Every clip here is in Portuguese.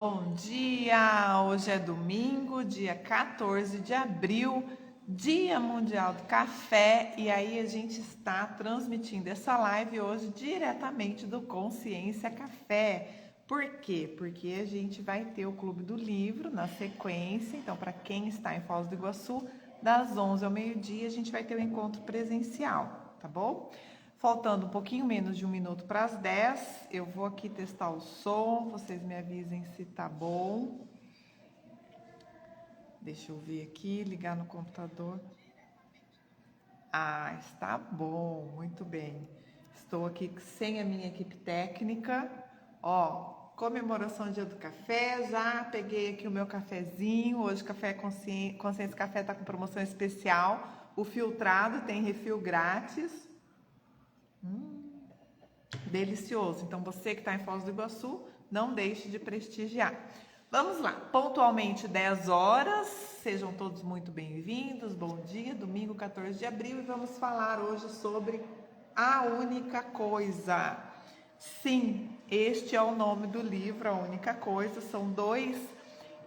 Bom dia! Hoje é domingo, dia 14 de abril, Dia Mundial do Café, e aí a gente está transmitindo essa live hoje diretamente do Consciência Café. Por quê? Porque a gente vai ter o Clube do Livro na sequência, então para quem está em Foz do Iguaçu, das 11 ao meio-dia a gente vai ter o encontro presencial, tá bom? Faltando um pouquinho menos de 1 minuto para as 10, eu vou aqui testar o som, vocês me avisem se tá bom. Deixa eu ver aqui, ligar no computador. Ah, está bom, muito bem. Estou aqui sem a minha equipe técnica. Ó, comemoração do Dia do Café, já peguei aqui o meu cafezinho. Hoje Café Consciência Café está com promoção especial. O filtrado tem refil grátis. Delicioso. Então, você que está em Foz do Iguaçu, não deixe de prestigiar. Vamos lá, pontualmente 10 horas, sejam todos muito bem-vindos, bom dia, domingo 14 de abril, e vamos falar hoje sobre A Única Coisa. Sim, este é o nome do livro, A Única Coisa, são dois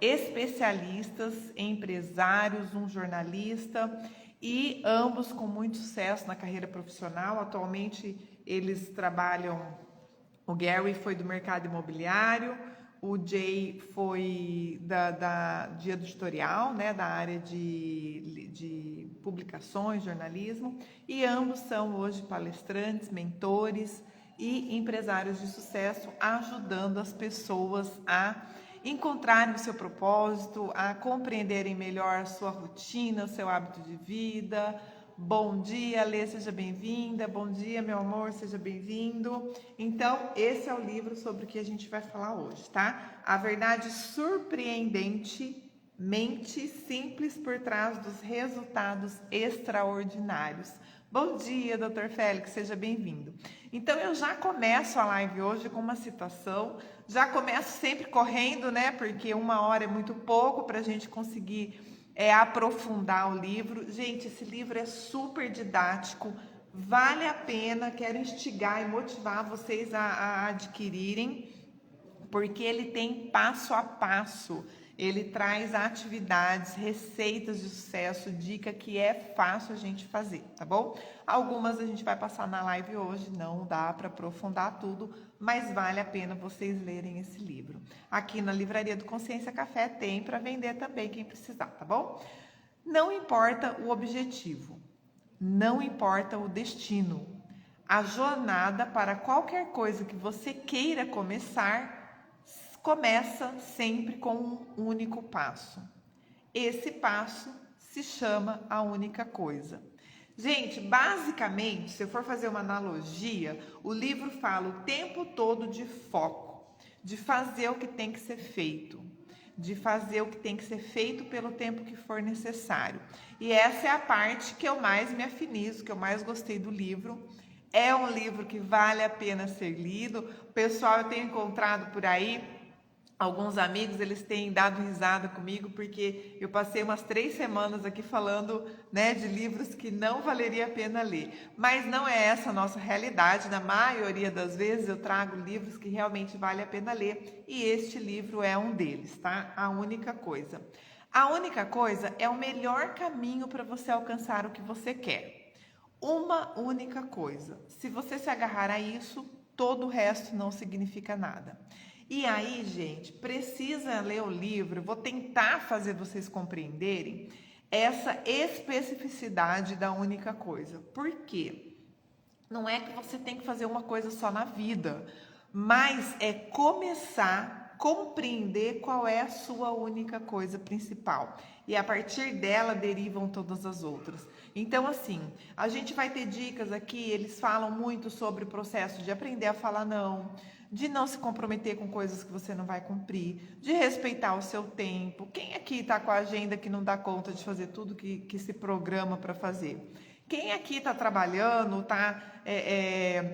especialistas, empresários, um jornalista, e ambos com muito sucesso na carreira profissional. Atualmente eles trabalham, o Gary foi do mercado imobiliário, o Jay foi de editorial, né, da área de publicações, jornalismo, e ambos são hoje palestrantes, mentores e empresários de sucesso, ajudando as pessoas a encontrarem o seu propósito, a compreenderem melhor a sua rotina, o seu hábito de vida. Bom dia, Lê, seja bem-vinda. Bom dia, meu amor, seja bem-vindo. Então, esse é o livro sobre o que a gente vai falar hoje, tá? A verdade surpreendentemente simples por trás dos resultados extraordinários. Bom dia, Dr. Félix, seja bem-vindo. Então, eu já começo a live hoje com uma citação, já começo sempre correndo, né? Porque 1 hora é muito pouco para a gente conseguir aprofundar o livro. Gente, esse livro é super didático, vale a pena, quero instigar e motivar vocês a adquirirem, porque ele tem passo a passo, ele traz atividades, receitas de sucesso, dica que é fácil a gente fazer, tá bom? Algumas a gente vai passar na live hoje, não dá para aprofundar tudo, mas vale a pena vocês lerem esse livro. Aqui na Livraria do Consciência Café tem para vender também, quem precisar, tá bom? Não importa o objetivo, não importa o destino, a jornada para qualquer coisa que você queira começar começa sempre com um único passo. Esse passo se chama A Única Coisa. Gente, basicamente, se eu for fazer uma analogia, o livro fala o tempo todo de foco, de fazer o que tem que ser feito, de fazer o que tem que ser feito pelo tempo que for necessário. E essa é a parte que eu mais me afinizo, que eu mais gostei do livro. É um livro que vale a pena ser lido. Pessoal, eu tenho encontrado por aí alguns amigos, eles têm dado risada comigo, porque eu passei umas 3 semanas aqui falando, né, de livros que não valeria a pena ler. Mas não é essa a nossa realidade. Na maioria das vezes eu trago livros que realmente vale a pena ler, e este livro é um deles, tá? A Única Coisa. A Única Coisa é o melhor caminho para você alcançar o que você quer. Uma única coisa. Se você se agarrar a isso, todo o resto não significa nada. E aí, gente, precisa ler o livro. Vou tentar fazer vocês compreenderem essa especificidade da única coisa. Por quê? Não é que você tem que fazer uma coisa só na vida, mas é começar a compreender qual é a sua única coisa principal. E a partir dela derivam todas as outras. Então, assim, a gente vai ter dicas aqui, eles falam muito sobre o processo de aprender a falar não, de não se comprometer com coisas que você não vai cumprir, de respeitar o seu tempo. Quem aqui está com a agenda que não dá conta de fazer tudo que se programa para fazer? Quem aqui está trabalhando, está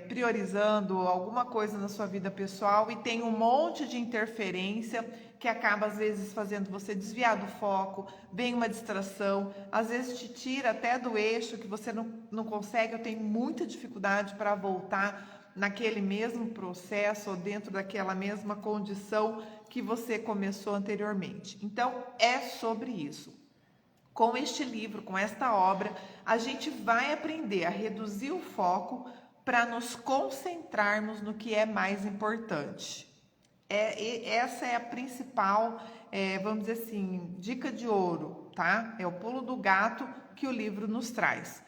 priorizando alguma coisa na sua vida pessoal e tem um monte de interferência que acaba, às vezes, fazendo você desviar do foco, vem uma distração, às vezes te tira até do eixo que você não consegue, eu tenho muita dificuldade para voltar naquele mesmo processo ou dentro daquela mesma condição que você começou anteriormente. Então, é sobre isso. Com este livro, com esta obra, a gente vai aprender a reduzir o foco para nos concentrarmos no que é mais importante. Essa é a principal, vamos dizer assim, dica de ouro, tá? É o pulo do gato que o livro nos traz.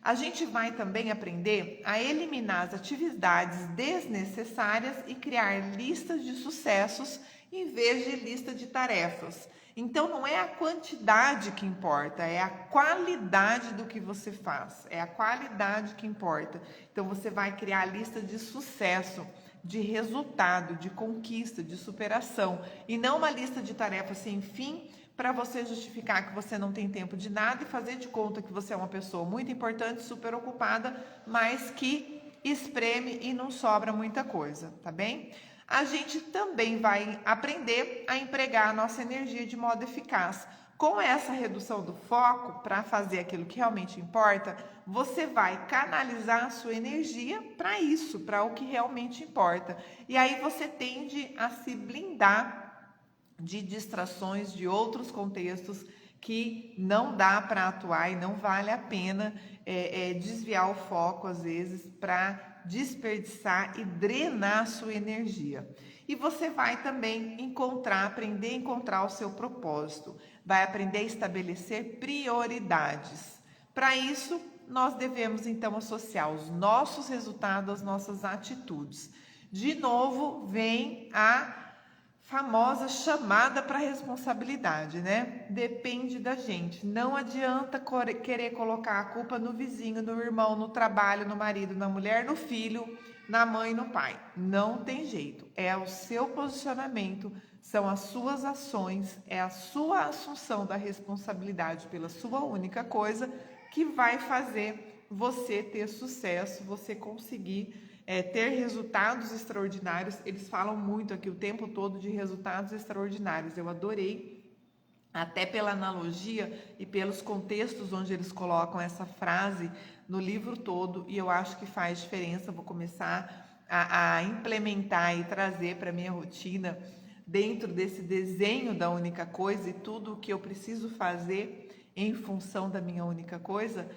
A gente vai também aprender a eliminar as atividades desnecessárias e criar listas de sucessos em vez de lista de tarefas. Então, não é a quantidade que importa, é a qualidade do que você faz, é a qualidade que importa. Então, você vai criar a lista de sucesso, de resultado, de conquista, de superação, e não uma lista de tarefas sem fim, para você justificar que você não tem tempo de nada e fazer de conta que você é uma pessoa muito importante, super ocupada, mas que espreme e não sobra muita coisa, tá bem? A gente também vai aprender a empregar a nossa energia de modo eficaz. Com essa redução do foco para fazer aquilo que realmente importa, você vai canalizar a sua energia para isso, para o que realmente importa. E aí você tende a se blindar de distrações de outros contextos que não dá para atuar e não vale a pena desviar o foco, às vezes, para desperdiçar e drenar a sua energia. E você vai também aprender a encontrar o seu propósito, vai aprender a estabelecer prioridades. Para isso, nós devemos, então, associar os nossos resultados às nossas atitudes. De novo, vem a famosa chamada para responsabilidade, né? Depende da gente. Não adianta querer colocar a culpa no vizinho, no irmão, no trabalho, no marido, na mulher, no filho, na mãe, no pai. Não tem jeito. É o seu posicionamento, são as suas ações, é a sua assunção da responsabilidade pela sua única coisa que vai fazer você ter sucesso, você conseguir ter resultados extraordinários. Eles falam muito aqui o tempo todo de resultados extraordinários. Eu adorei, até pela analogia e pelos contextos onde eles colocam essa frase no livro todo, e eu acho que faz diferença. Vou começar a implementar e trazer para a minha rotina, dentro desse desenho da única coisa, e tudo o que eu preciso fazer em função da minha única coisa,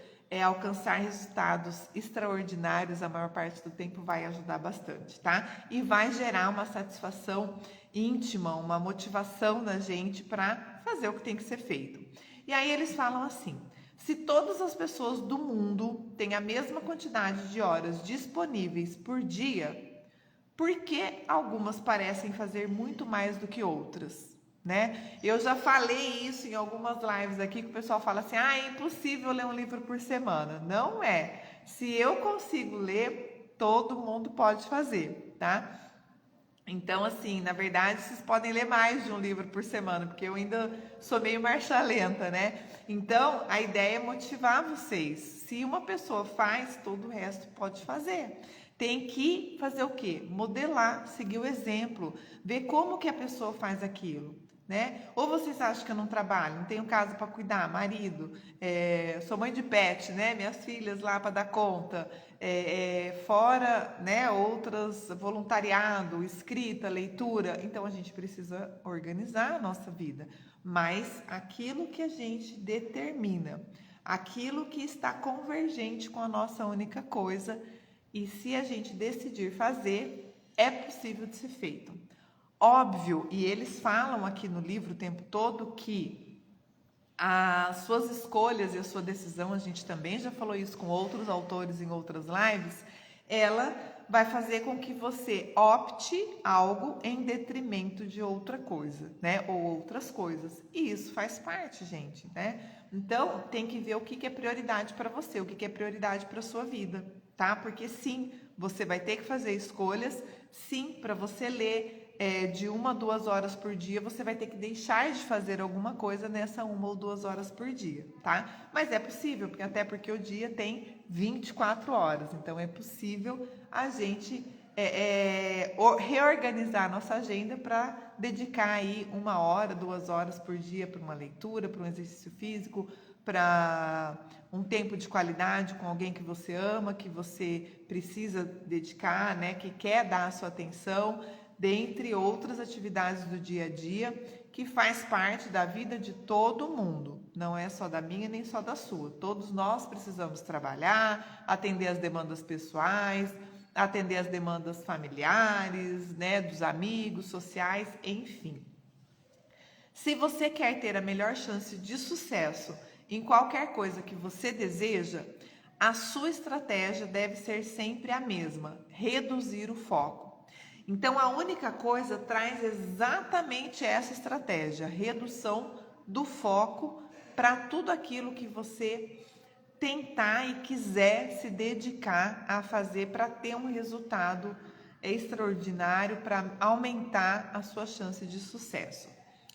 alcançar resultados extraordinários. A maior parte do tempo vai ajudar bastante, tá? E vai gerar uma satisfação íntima, uma motivação na gente para fazer o que tem que ser feito. E aí eles falam assim: se todas as pessoas do mundo têm a mesma quantidade de horas disponíveis por dia, por que algumas parecem fazer muito mais do que outras? Né? Eu já falei isso em algumas lives aqui, que o pessoal fala assim: é impossível ler um livro por semana. Não é. Se eu consigo ler, todo mundo pode fazer, tá? Então, assim, na verdade, vocês podem ler mais de um livro por semana, porque eu ainda sou meio marcha lenta, né? Então, a ideia é motivar vocês. Se uma pessoa faz, todo o resto pode fazer. Tem que fazer o quê? Modelar, seguir o exemplo, ver como que a pessoa faz aquilo. Né? Ou vocês acham que eu não trabalho, não tenho casa para cuidar, marido, sou mãe de pet, né? Minhas filhas lá para dar conta, fora, né? Outras, voluntariado, escrita, leitura. Então a gente precisa organizar a nossa vida, mas aquilo que a gente determina, aquilo que está convergente com a nossa única coisa, e se a gente decidir fazer, é possível de ser feito. Óbvio, e eles falam aqui no livro o tempo todo que as suas escolhas e a sua decisão, a gente também já falou isso com outros autores em outras lives, ela vai fazer com que você opte algo em detrimento de outra coisa, né? Ou outras coisas. E isso faz parte, gente, né? Então, tem que ver o que é prioridade para você, o que é prioridade para a sua vida, tá? Porque sim, você vai ter que fazer escolhas, sim, para você ler de 1 a 2 horas por dia, você vai ter que deixar de fazer alguma coisa nessa 1 ou 2 horas por dia, tá? Mas é possível, até porque o dia tem 24 horas, então é possível a gente reorganizar a nossa agenda para dedicar aí 1 hora, 2 horas por dia para uma leitura, para um exercício físico, para um tempo de qualidade com alguém que você ama, que você precisa dedicar, né, que quer dar a sua atenção, dentre outras atividades do dia a dia, que faz parte da vida de todo mundo, não é só da minha nem só da sua. Todos nós precisamos trabalhar, atender as demandas pessoais, atender as demandas familiares, né, dos amigos, sociais, enfim. Se você quer ter a melhor chance de sucesso em qualquer coisa que você deseja, a sua estratégia deve ser sempre a mesma: reduzir o foco. Então, a única coisa traz exatamente essa estratégia, redução do foco para tudo aquilo que você tentar e quiser se dedicar a fazer para ter um resultado extraordinário, para aumentar a sua chance de sucesso.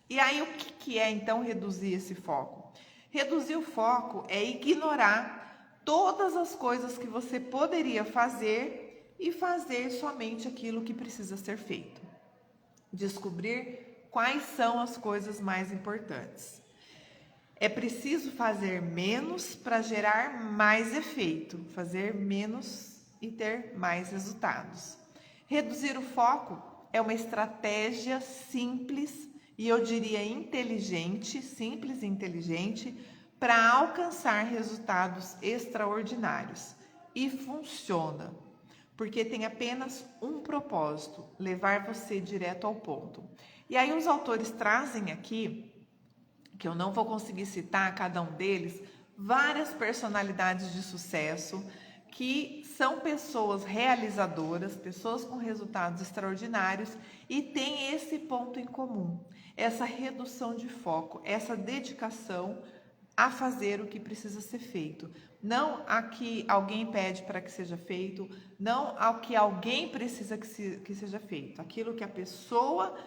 E aí, o que é então reduzir esse foco? Reduzir o foco é ignorar todas as coisas que você poderia fazer e fazer somente aquilo que precisa ser feito. Descobrir quais são as coisas mais importantes. É preciso fazer menos para gerar mais efeito, fazer menos e ter mais resultados. Reduzir o foco é uma estratégia simples e eu diria inteligente, simples e inteligente, para alcançar resultados extraordinários. E funciona, porque tem apenas um propósito: levar você direto ao ponto. E aí os autores trazem aqui, que eu não vou conseguir citar cada um deles, várias personalidades de sucesso que são pessoas realizadoras, pessoas com resultados extraordinários e têm esse ponto em comum, essa redução de foco, essa dedicação a fazer o que precisa ser feito. Não a que alguém pede para que seja feito, não ao que alguém precisa que seja feito. Aquilo que a pessoa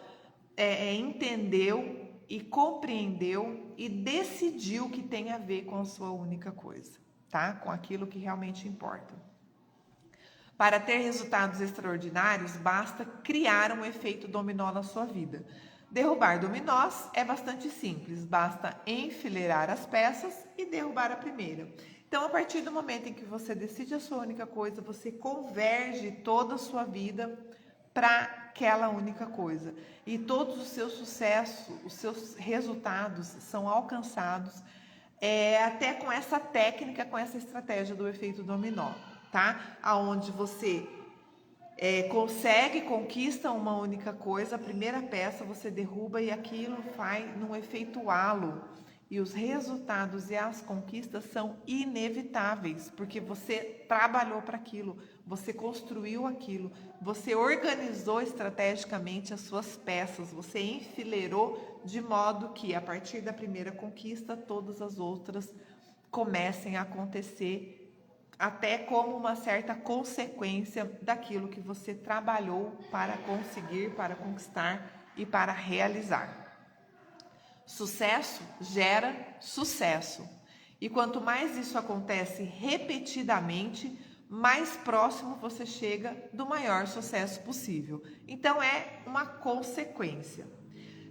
entendeu e compreendeu e decidiu que tem a ver com a sua única coisa, tá? Com aquilo que realmente importa. Para ter resultados extraordinários, basta criar um efeito dominó na sua vida. Derrubar dominós é bastante simples, basta enfileirar as peças e derrubar a primeira. Então, a partir do momento em que você decide a sua única coisa, você converge toda a sua vida para aquela única coisa. E todos os seus sucessos, os seus resultados são alcançados até com essa técnica, com essa estratégia do efeito dominó, tá? Aonde você conquista uma única coisa, a primeira peça você derruba e aquilo vai num efeito halo. E os resultados e as conquistas são inevitáveis, porque você trabalhou para aquilo, você construiu aquilo, você organizou estrategicamente as suas peças, você enfileirou de modo que a partir da primeira conquista todas as outras comecem a acontecer até como uma certa consequência daquilo que você trabalhou para conseguir, para conquistar e para realizar. Sucesso gera sucesso. E quanto mais isso acontece repetidamente, mais próximo você chega do maior sucesso possível. Então é uma consequência.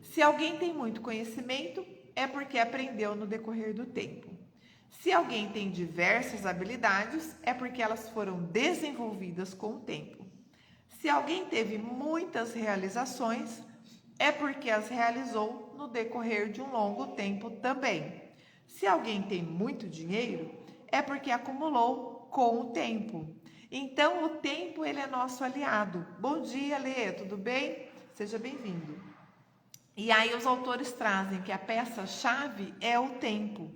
Se alguém tem muito conhecimento, é porque aprendeu no decorrer do tempo. Se alguém tem diversas habilidades, é porque elas foram desenvolvidas com o tempo. Se alguém teve muitas realizações, é porque as realizou no decorrer de um longo tempo também. Se alguém tem muito dinheiro, é porque acumulou com o tempo. Então, o tempo ele é nosso aliado. Bom dia, Lê, tudo bem? Seja bem-vindo. E aí os autores trazem que a peça-chave é o tempo.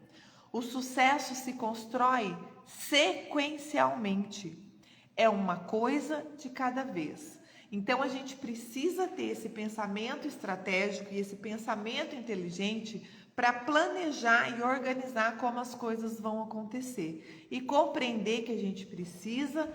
O sucesso se constrói sequencialmente. É uma coisa de cada vez. Então, a gente precisa ter esse pensamento estratégico e esse pensamento inteligente para planejar e organizar como as coisas vão acontecer. E compreender que a gente precisa,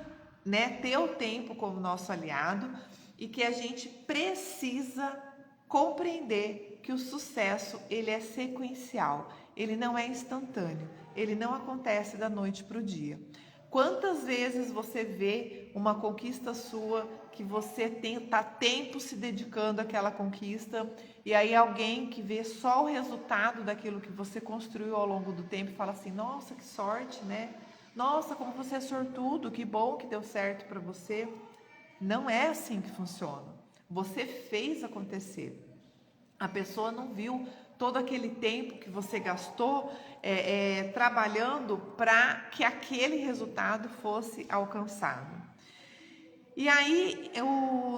ter o tempo como nosso aliado e que a gente precisa compreender que o sucesso ele é sequencial, ele não é instantâneo, ele não acontece da noite para o dia. Quantas vezes você vê uma conquista sua que você tá tempo se dedicando àquela conquista, e aí alguém que vê só o resultado daquilo que você construiu ao longo do tempo fala assim: nossa, que sorte, né? Nossa, como você é sortudo, que bom que deu certo para você. Não é assim que funciona. Você fez acontecer. A pessoa não viu todo aquele tempo que você gastou trabalhando para que aquele resultado fosse alcançado. E aí,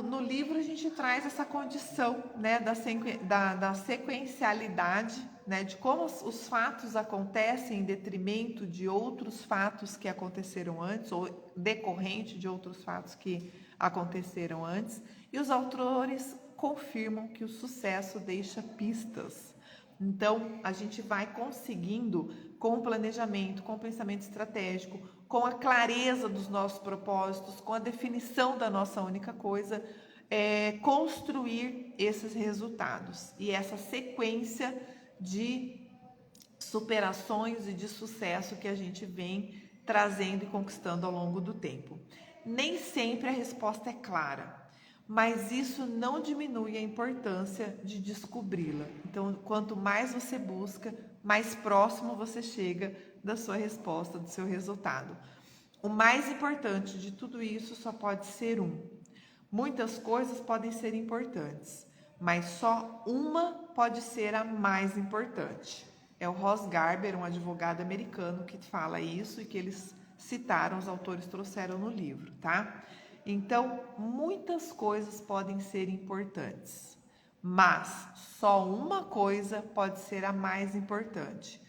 no livro, a gente traz essa condição, né, da sequencialidade, né, de como os fatos acontecem em detrimento de outros fatos que aconteceram antes, ou decorrente de outros fatos que aconteceram antes, e os autores confirmam que o sucesso deixa pistas. Então, a gente vai conseguindo, com o planejamento, com o pensamento estratégico, com a clareza dos nossos propósitos, com a definição da nossa única coisa, construir esses resultados e essa sequência de superações e de sucesso que a gente vem trazendo e conquistando ao longo do tempo. Nem sempre a resposta é clara, mas isso não diminui a importância de descobri-la. Então, quanto mais você busca, mais próximo você chega da sua resposta, do seu resultado. O mais importante de tudo isso só pode ser um. Muitas coisas podem ser importantes, mas só uma pode ser a mais importante. É o Ross Garber, um advogado americano, que fala isso e que eles citaram, os autores trouxeram no livro, tá? Então, muitas coisas podem ser importantes, mas só uma coisa pode ser a mais importante,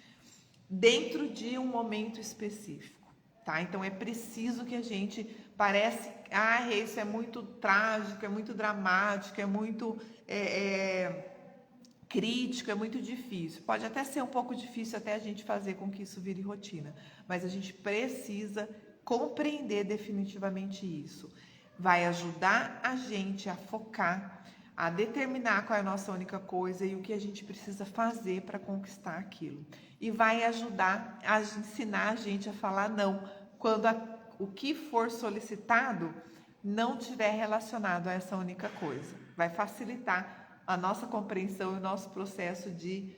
dentro de um momento específico, tá? Então, é preciso que a gente isso é muito trágico, é muito dramático, é muito crítico, é muito difícil. Pode até ser um pouco difícil até a gente fazer com que isso vire rotina, mas a gente precisa compreender definitivamente isso. Vai ajudar a gente a focar, a determinar qual é a nossa única coisa e o que a gente precisa fazer para conquistar aquilo. E vai ajudar a ensinar a gente a falar não, quando o que for solicitado não estiver relacionado a essa única coisa. Vai facilitar a nossa compreensão e o nosso processo de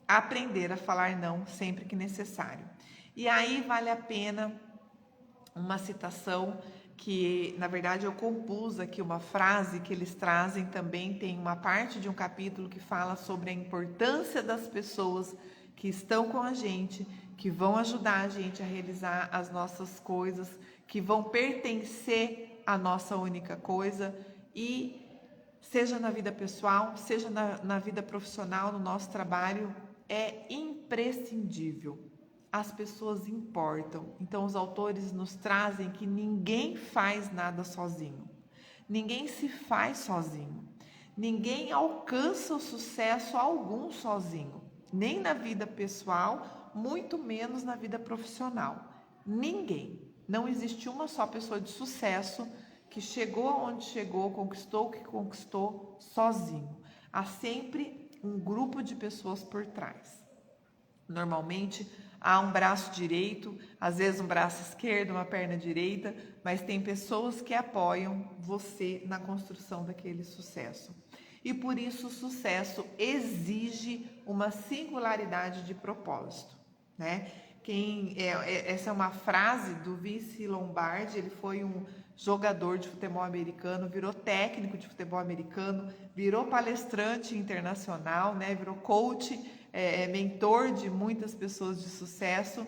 aprender a falar não sempre que necessário. E aí vale a pena uma citação que, na verdade, eu compus aqui uma frase que eles trazem também, tem uma parte de um capítulo que fala sobre a importância das pessoas que estão com a gente, que vão ajudar a gente a realizar as nossas coisas, que vão pertencer à nossa única coisa, e seja na vida pessoal, seja na vida profissional, no nosso trabalho, é imprescindível. As pessoas importam. Então, os autores nos trazem que ninguém faz nada sozinho. Ninguém se faz sozinho. Ninguém alcança o sucesso algum sozinho. Nem na vida pessoal, muito menos na vida profissional. Ninguém. Não existe uma só pessoa de sucesso que chegou aonde chegou, conquistou o que conquistou sozinho. Há sempre um grupo de pessoas por trás. Normalmente há um braço direito, às vezes um braço esquerdo, uma perna direita, mas tem pessoas que apoiam você na construção daquele sucesso. E por isso o sucesso exige uma singularidade de propósito, né? Essa é uma frase do Vince Lombardi. Ele foi um jogador de futebol americano, virou técnico de futebol americano, virou palestrante internacional, né? Virou coach, mentor de muitas pessoas de sucesso,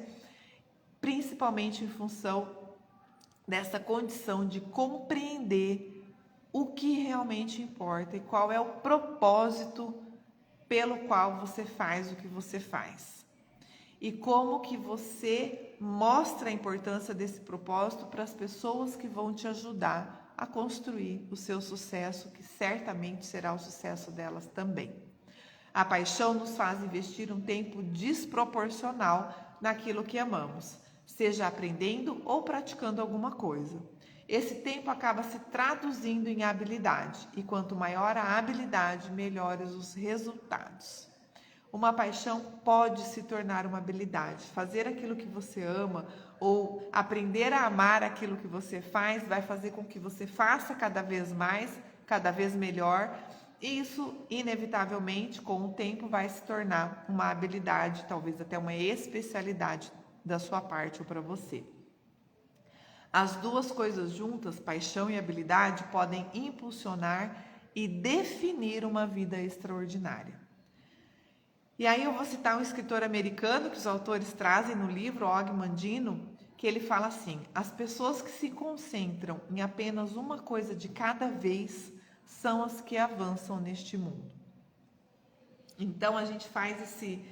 principalmente em função dessa condição de compreender o que realmente importa e qual é o propósito pelo qual você faz o que você faz. E como que você mostra a importância desse propósito para as pessoas que vão te ajudar a construir o seu sucesso, que certamente será o sucesso delas também. A paixão nos faz investir um tempo desproporcional naquilo que amamos, seja aprendendo ou praticando alguma coisa. Esse tempo acaba se traduzindo em habilidade, e quanto maior a habilidade, melhores os resultados. Uma paixão pode se tornar uma habilidade. Fazer aquilo que você ama ou aprender a amar aquilo que você faz vai fazer com que você faça cada vez mais, cada vez melhor. E isso, inevitavelmente, com o tempo, vai se tornar uma habilidade, talvez até uma especialidade da sua parte ou para você. As duas coisas juntas, paixão e habilidade, podem impulsionar e definir uma vida extraordinária. E aí eu vou citar um escritor americano que os autores trazem no livro, Og Mandino, que ele fala assim: as pessoas que se concentram em apenas uma coisa de cada vez são as que avançam neste mundo. Então a gente faz esse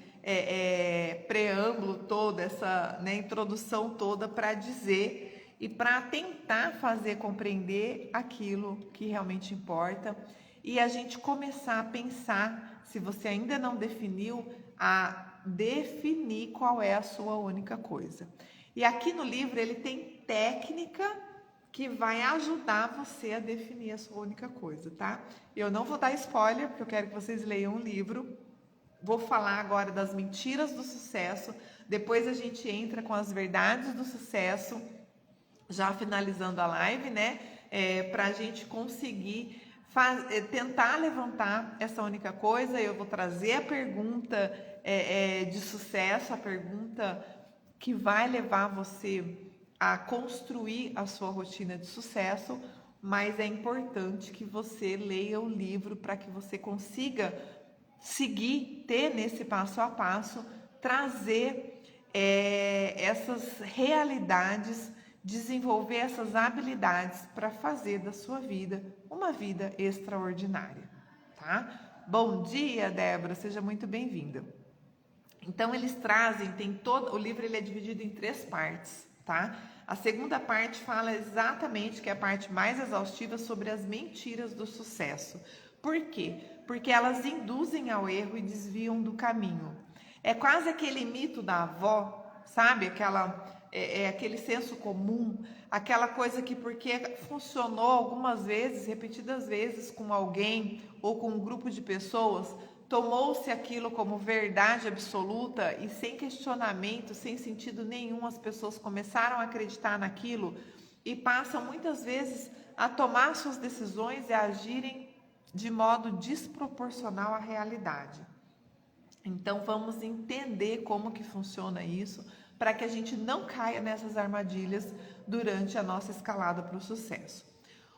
preâmbulo todo, essa introdução toda para dizer e para tentar fazer compreender aquilo que realmente importa e a gente começar a pensar, se você ainda não definiu, a definir qual é a sua única coisa. E aqui no livro ele tem técnica que vai ajudar você a definir a sua única coisa, tá? Eu não vou dar spoiler, porque eu quero que vocês leiam o livro. Vou falar agora das mentiras do sucesso, depois a gente entra com as verdades do sucesso, já finalizando a live, né? Para a gente conseguir tentar levantar essa única coisa. Eu vou trazer a pergunta de sucesso, a pergunta que vai levar você a construir a sua rotina de sucesso, mas é importante que você leia o livro para que você consiga seguir, ter nesse passo a passo, trazer essas realidades, desenvolver essas habilidades para fazer da sua vida uma vida extraordinária, tá? Bom dia, Débora, seja muito bem-vinda. Então eles trazem, o livro ele é dividido em 3 partes, tá? A segunda parte fala exatamente, que é a parte mais exaustiva, sobre as mentiras do sucesso. Por quê? Porque elas induzem ao erro e desviam do caminho. É quase aquele mito da avó, sabe? Aquele senso comum, aquela coisa que porque funcionou algumas vezes, repetidas vezes com alguém ou com um grupo de pessoas, tomou-se aquilo como verdade absoluta e sem questionamento, sem sentido nenhum, as pessoas começaram a acreditar naquilo e passam muitas vezes a tomar suas decisões e a agirem de modo desproporcional à realidade. Então vamos entender como que funciona isso para que a gente não caia nessas armadilhas durante a nossa escalada para o sucesso.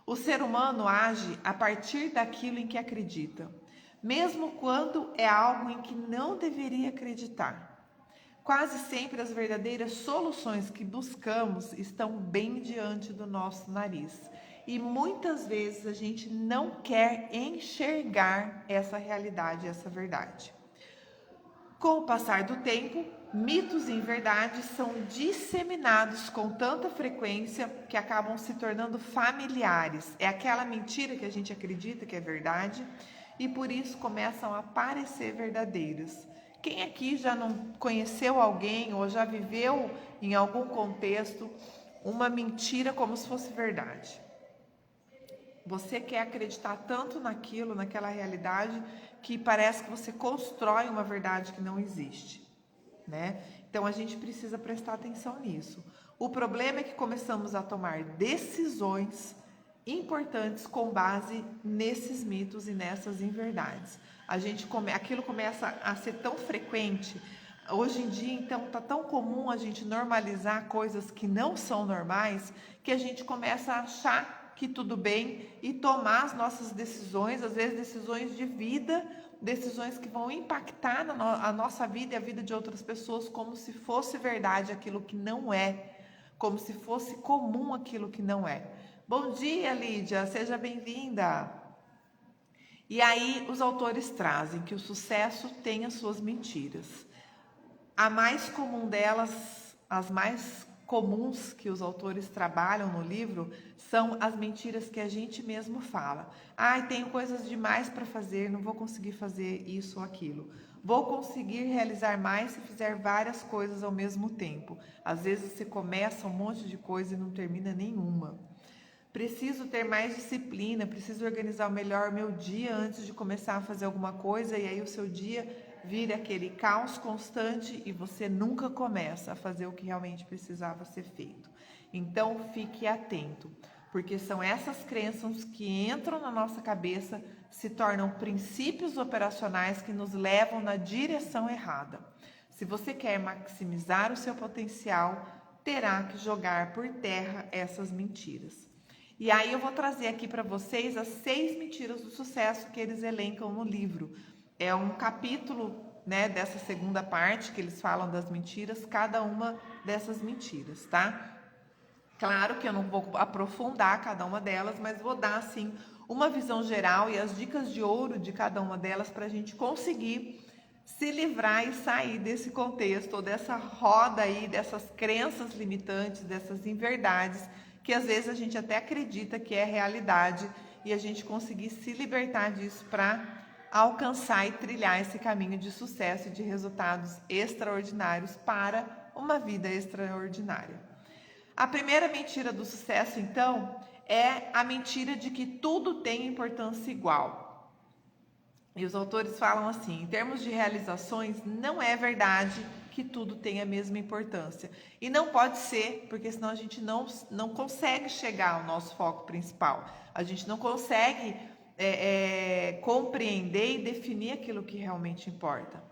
O ser humano age a partir daquilo em que acredita, mesmo quando é algo em que não deveria acreditar. Quase sempre as verdadeiras soluções que buscamos estão bem diante do nosso nariz. E muitas vezes a gente não quer enxergar essa realidade, essa verdade. Com o passar do tempo, mitos e inverdades são disseminados com tanta frequência que acabam se tornando familiares. É aquela mentira que a gente acredita que é verdade e por isso começam a parecer verdadeiras. Quem aqui já não conheceu alguém ou já viveu em algum contexto uma mentira como se fosse verdade? Você quer acreditar tanto naquilo, naquela realidade, que parece que você constrói uma verdade que não existe, né? Então a gente precisa prestar atenção nisso. O problema é que começamos a tomar decisões importantes com base nesses mitos e nessas inverdades. Aquilo começa a ser tão frequente. Hoje em dia, então, está tão comum a gente normalizar coisas que não são normais, que a gente começa a achar que tudo bem e tomar as nossas decisões, às vezes decisões de vida, decisões que vão impactar a nossa vida e a vida de outras pessoas, como se fosse verdade aquilo que não é, como se fosse comum aquilo que não é. Bom dia, Lídia, seja bem-vinda. E aí os autores trazem que o sucesso tem as suas mentiras. A mais comum delas, as mais comuns que os autores trabalham no livro, são as mentiras que a gente mesmo fala. Tenho coisas demais para fazer, não vou conseguir fazer isso ou aquilo. Vou conseguir realizar mais se fizer várias coisas ao mesmo tempo. Às vezes você começa um monte de coisa e não termina nenhuma. Preciso ter mais disciplina, preciso organizar melhor o meu dia antes de começar a fazer alguma coisa, e aí o seu dia vira aquele caos constante e você nunca começa a fazer o que realmente precisava ser feito. Então, fique atento, porque são essas crenças que entram na nossa cabeça, se tornam princípios operacionais que nos levam na direção errada. Se você quer maximizar o seu potencial, terá que jogar por terra essas mentiras. E aí eu vou trazer aqui para vocês as 6 mentiras do sucesso que eles elencam no livro. É um capítulo, né, dessa segunda parte que eles falam das mentiras, cada uma dessas mentiras, tá? Claro que eu não vou aprofundar cada uma delas, mas vou dar, assim, uma visão geral e as dicas de ouro de cada uma delas para a gente conseguir se livrar e sair desse contexto, ou dessa roda aí, dessas crenças limitantes, dessas inverdades, que às vezes a gente até acredita que é realidade, e a gente conseguir se libertar disso para alcançar e trilhar esse caminho de sucesso e de resultados extraordinários para uma vida extraordinária. A primeira mentira do sucesso, então, é a mentira de que tudo tem importância igual. E os autores falam assim, em termos de realizações, não é verdade que tudo tem a mesma importância. E não pode ser, porque senão a gente não consegue chegar ao nosso foco principal. A gente não consegue compreender e definir aquilo que realmente importa.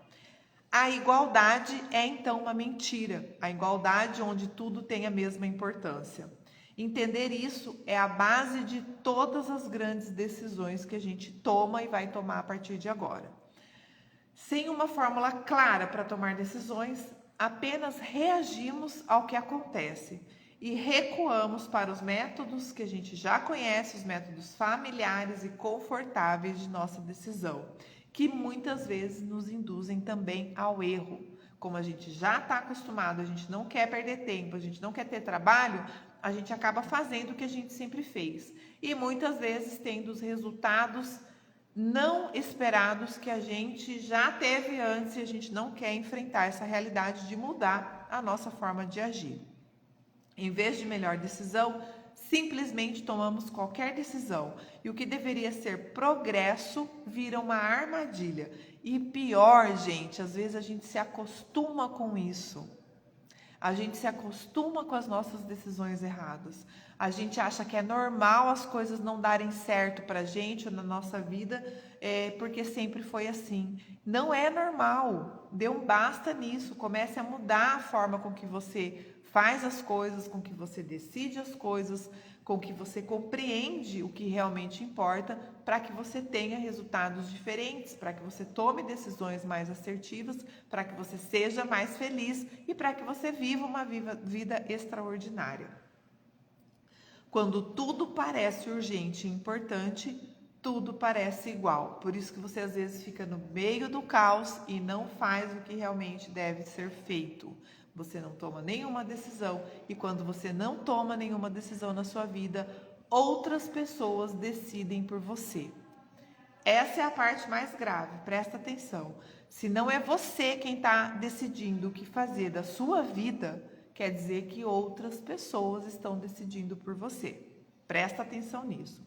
A igualdade é então uma mentira, a igualdade onde tudo tem a mesma importância. Entender isso é a base de todas as grandes decisões que a gente toma e vai tomar a partir de agora. Sem uma fórmula clara para tomar decisões, apenas reagimos ao que acontece e recuamos para os métodos que a gente já conhece, os métodos familiares e confortáveis de nossa decisão, que muitas vezes nos induzem também ao erro. Como a gente já está acostumado, a gente não quer perder tempo, a gente não quer ter trabalho, a gente acaba fazendo o que a gente sempre fez. E muitas vezes tendo os resultados não esperados que a gente já teve antes e a gente não quer enfrentar essa realidade de mudar a nossa forma de agir. Em vez de melhor decisão, simplesmente tomamos qualquer decisão e o que deveria ser progresso vira uma armadilha. E pior, gente, às vezes a gente se acostuma com isso. A gente se acostuma com as nossas decisões erradas. A gente acha que é normal as coisas não darem certo pra gente ou na nossa vida, porque sempre foi assim. Não é normal. Dê um basta nisso. Comece a mudar a forma com que você faz as coisas, com que você decide as coisas, com que você compreende o que realmente importa, para que você tenha resultados diferentes, para que você tome decisões mais assertivas, para que você seja mais feliz e para que você viva uma vida extraordinária. Quando tudo parece urgente e importante, tudo parece igual. Por isso que você às vezes fica no meio do caos e não faz o que realmente deve ser feito. Você não toma nenhuma decisão e quando você não toma nenhuma decisão na sua vida, outras pessoas decidem por você. Essa é a parte mais grave, presta atenção. Se não é você quem está decidindo o que fazer da sua vida, quer dizer que outras pessoas estão decidindo por você. Presta atenção nisso.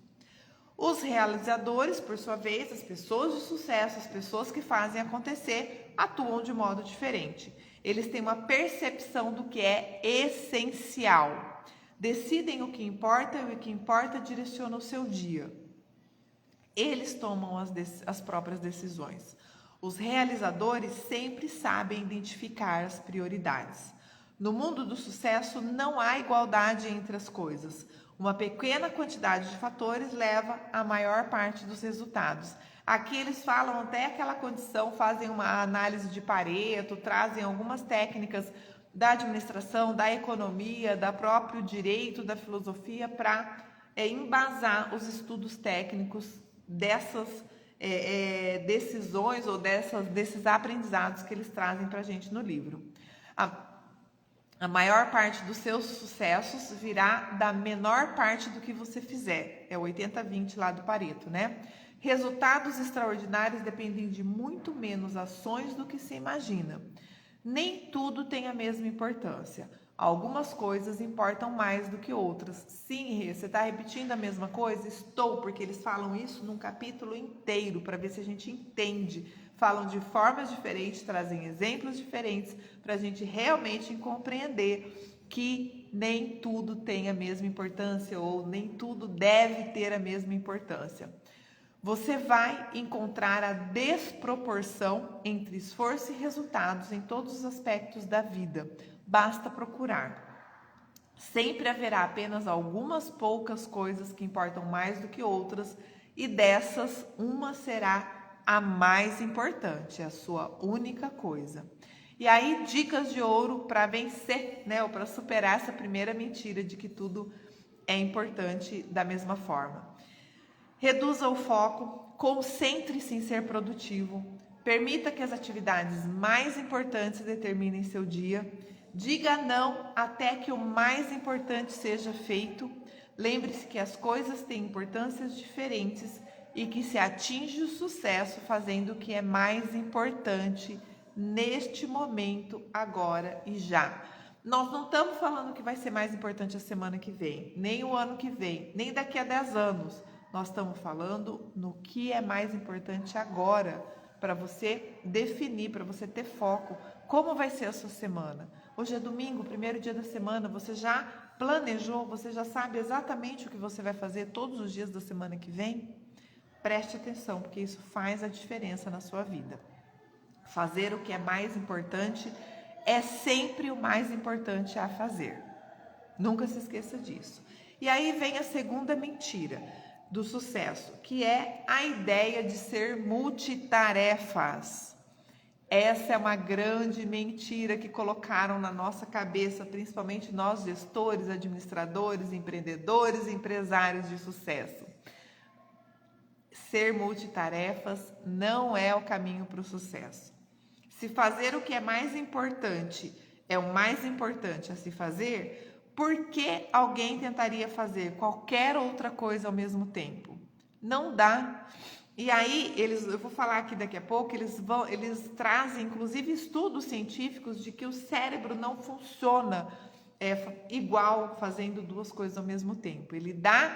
Os realizadores, por sua vez, as pessoas de sucesso, as pessoas que fazem acontecer, atuam de modo diferente. Eles têm uma percepção do que é essencial. Decidem o que importa e o que importa direciona o seu dia. Eles tomam as próprias decisões. Os realizadores sempre sabem identificar as prioridades. No mundo do sucesso não há igualdade entre as coisas. Uma pequena quantidade de fatores leva à maior parte dos resultados. Aqui eles falam até aquela condição, fazem uma análise de Pareto, trazem algumas técnicas da administração, da economia, da próprio direito, da filosofia, para embasar os estudos técnicos dessas decisões ou desses aprendizados que eles trazem para a gente no livro. A maior parte dos seus sucessos virá da menor parte do que você fizer. É o 80-20 lá do Pareto, né? Resultados extraordinários dependem de muito menos ações do que se imagina. Nem tudo tem a mesma importância. Algumas coisas importam mais do que outras. Sim, Rê, você está repetindo a mesma coisa? Estou, porque eles falam isso num capítulo inteiro, para ver se a gente entende. Falam de formas diferentes, trazem exemplos diferentes, para a gente realmente compreender que nem tudo tem a mesma importância, ou nem tudo deve ter a mesma importância. Você vai encontrar a desproporção entre esforço e resultados em todos os aspectos da vida. Basta procurar. Sempre haverá apenas algumas poucas coisas que importam mais do que outras, e dessas, uma será a mais importante, a sua única coisa. E aí, dicas de ouro para vencer, né? Ou para superar essa primeira mentira de que tudo é importante da mesma forma. Reduza o foco, concentre-se em ser produtivo, permita que as atividades mais importantes determinem seu dia, diga não até que o mais importante seja feito. Lembre-se que as coisas têm importâncias diferentes e que se atinge o sucesso fazendo o que é mais importante neste momento, agora e já. Nós não estamos falando que vai ser mais importante a semana que vem, nem o ano que vem, nem daqui a 10 anos. Nós estamos falando no que é mais importante agora, para você definir, para você ter foco. Como vai ser a sua semana? Hoje é domingo, primeiro dia da semana, você já planejou, você já sabe exatamente o que você vai fazer todos os dias da semana que vem? Preste atenção, porque isso faz a diferença na sua vida. Fazer o que é mais importante é sempre o mais importante a fazer. Nunca se esqueça disso. E aí vem a segunda mentira do sucesso, que é a ideia de ser multitarefas. Essa é uma grande mentira que colocaram na nossa cabeça, principalmente nós gestores, administradores, empreendedores, empresários de sucesso. Ser multitarefas não é o caminho para o sucesso. Se fazer o que é mais importante é o mais importante a se fazer, por que alguém tentaria fazer qualquer outra coisa ao mesmo tempo? Não dá. E aí, eu vou falar aqui daqui a pouco, eles trazem inclusive estudos científicos de que o cérebro não funciona igual fazendo duas coisas ao mesmo tempo. Ele dá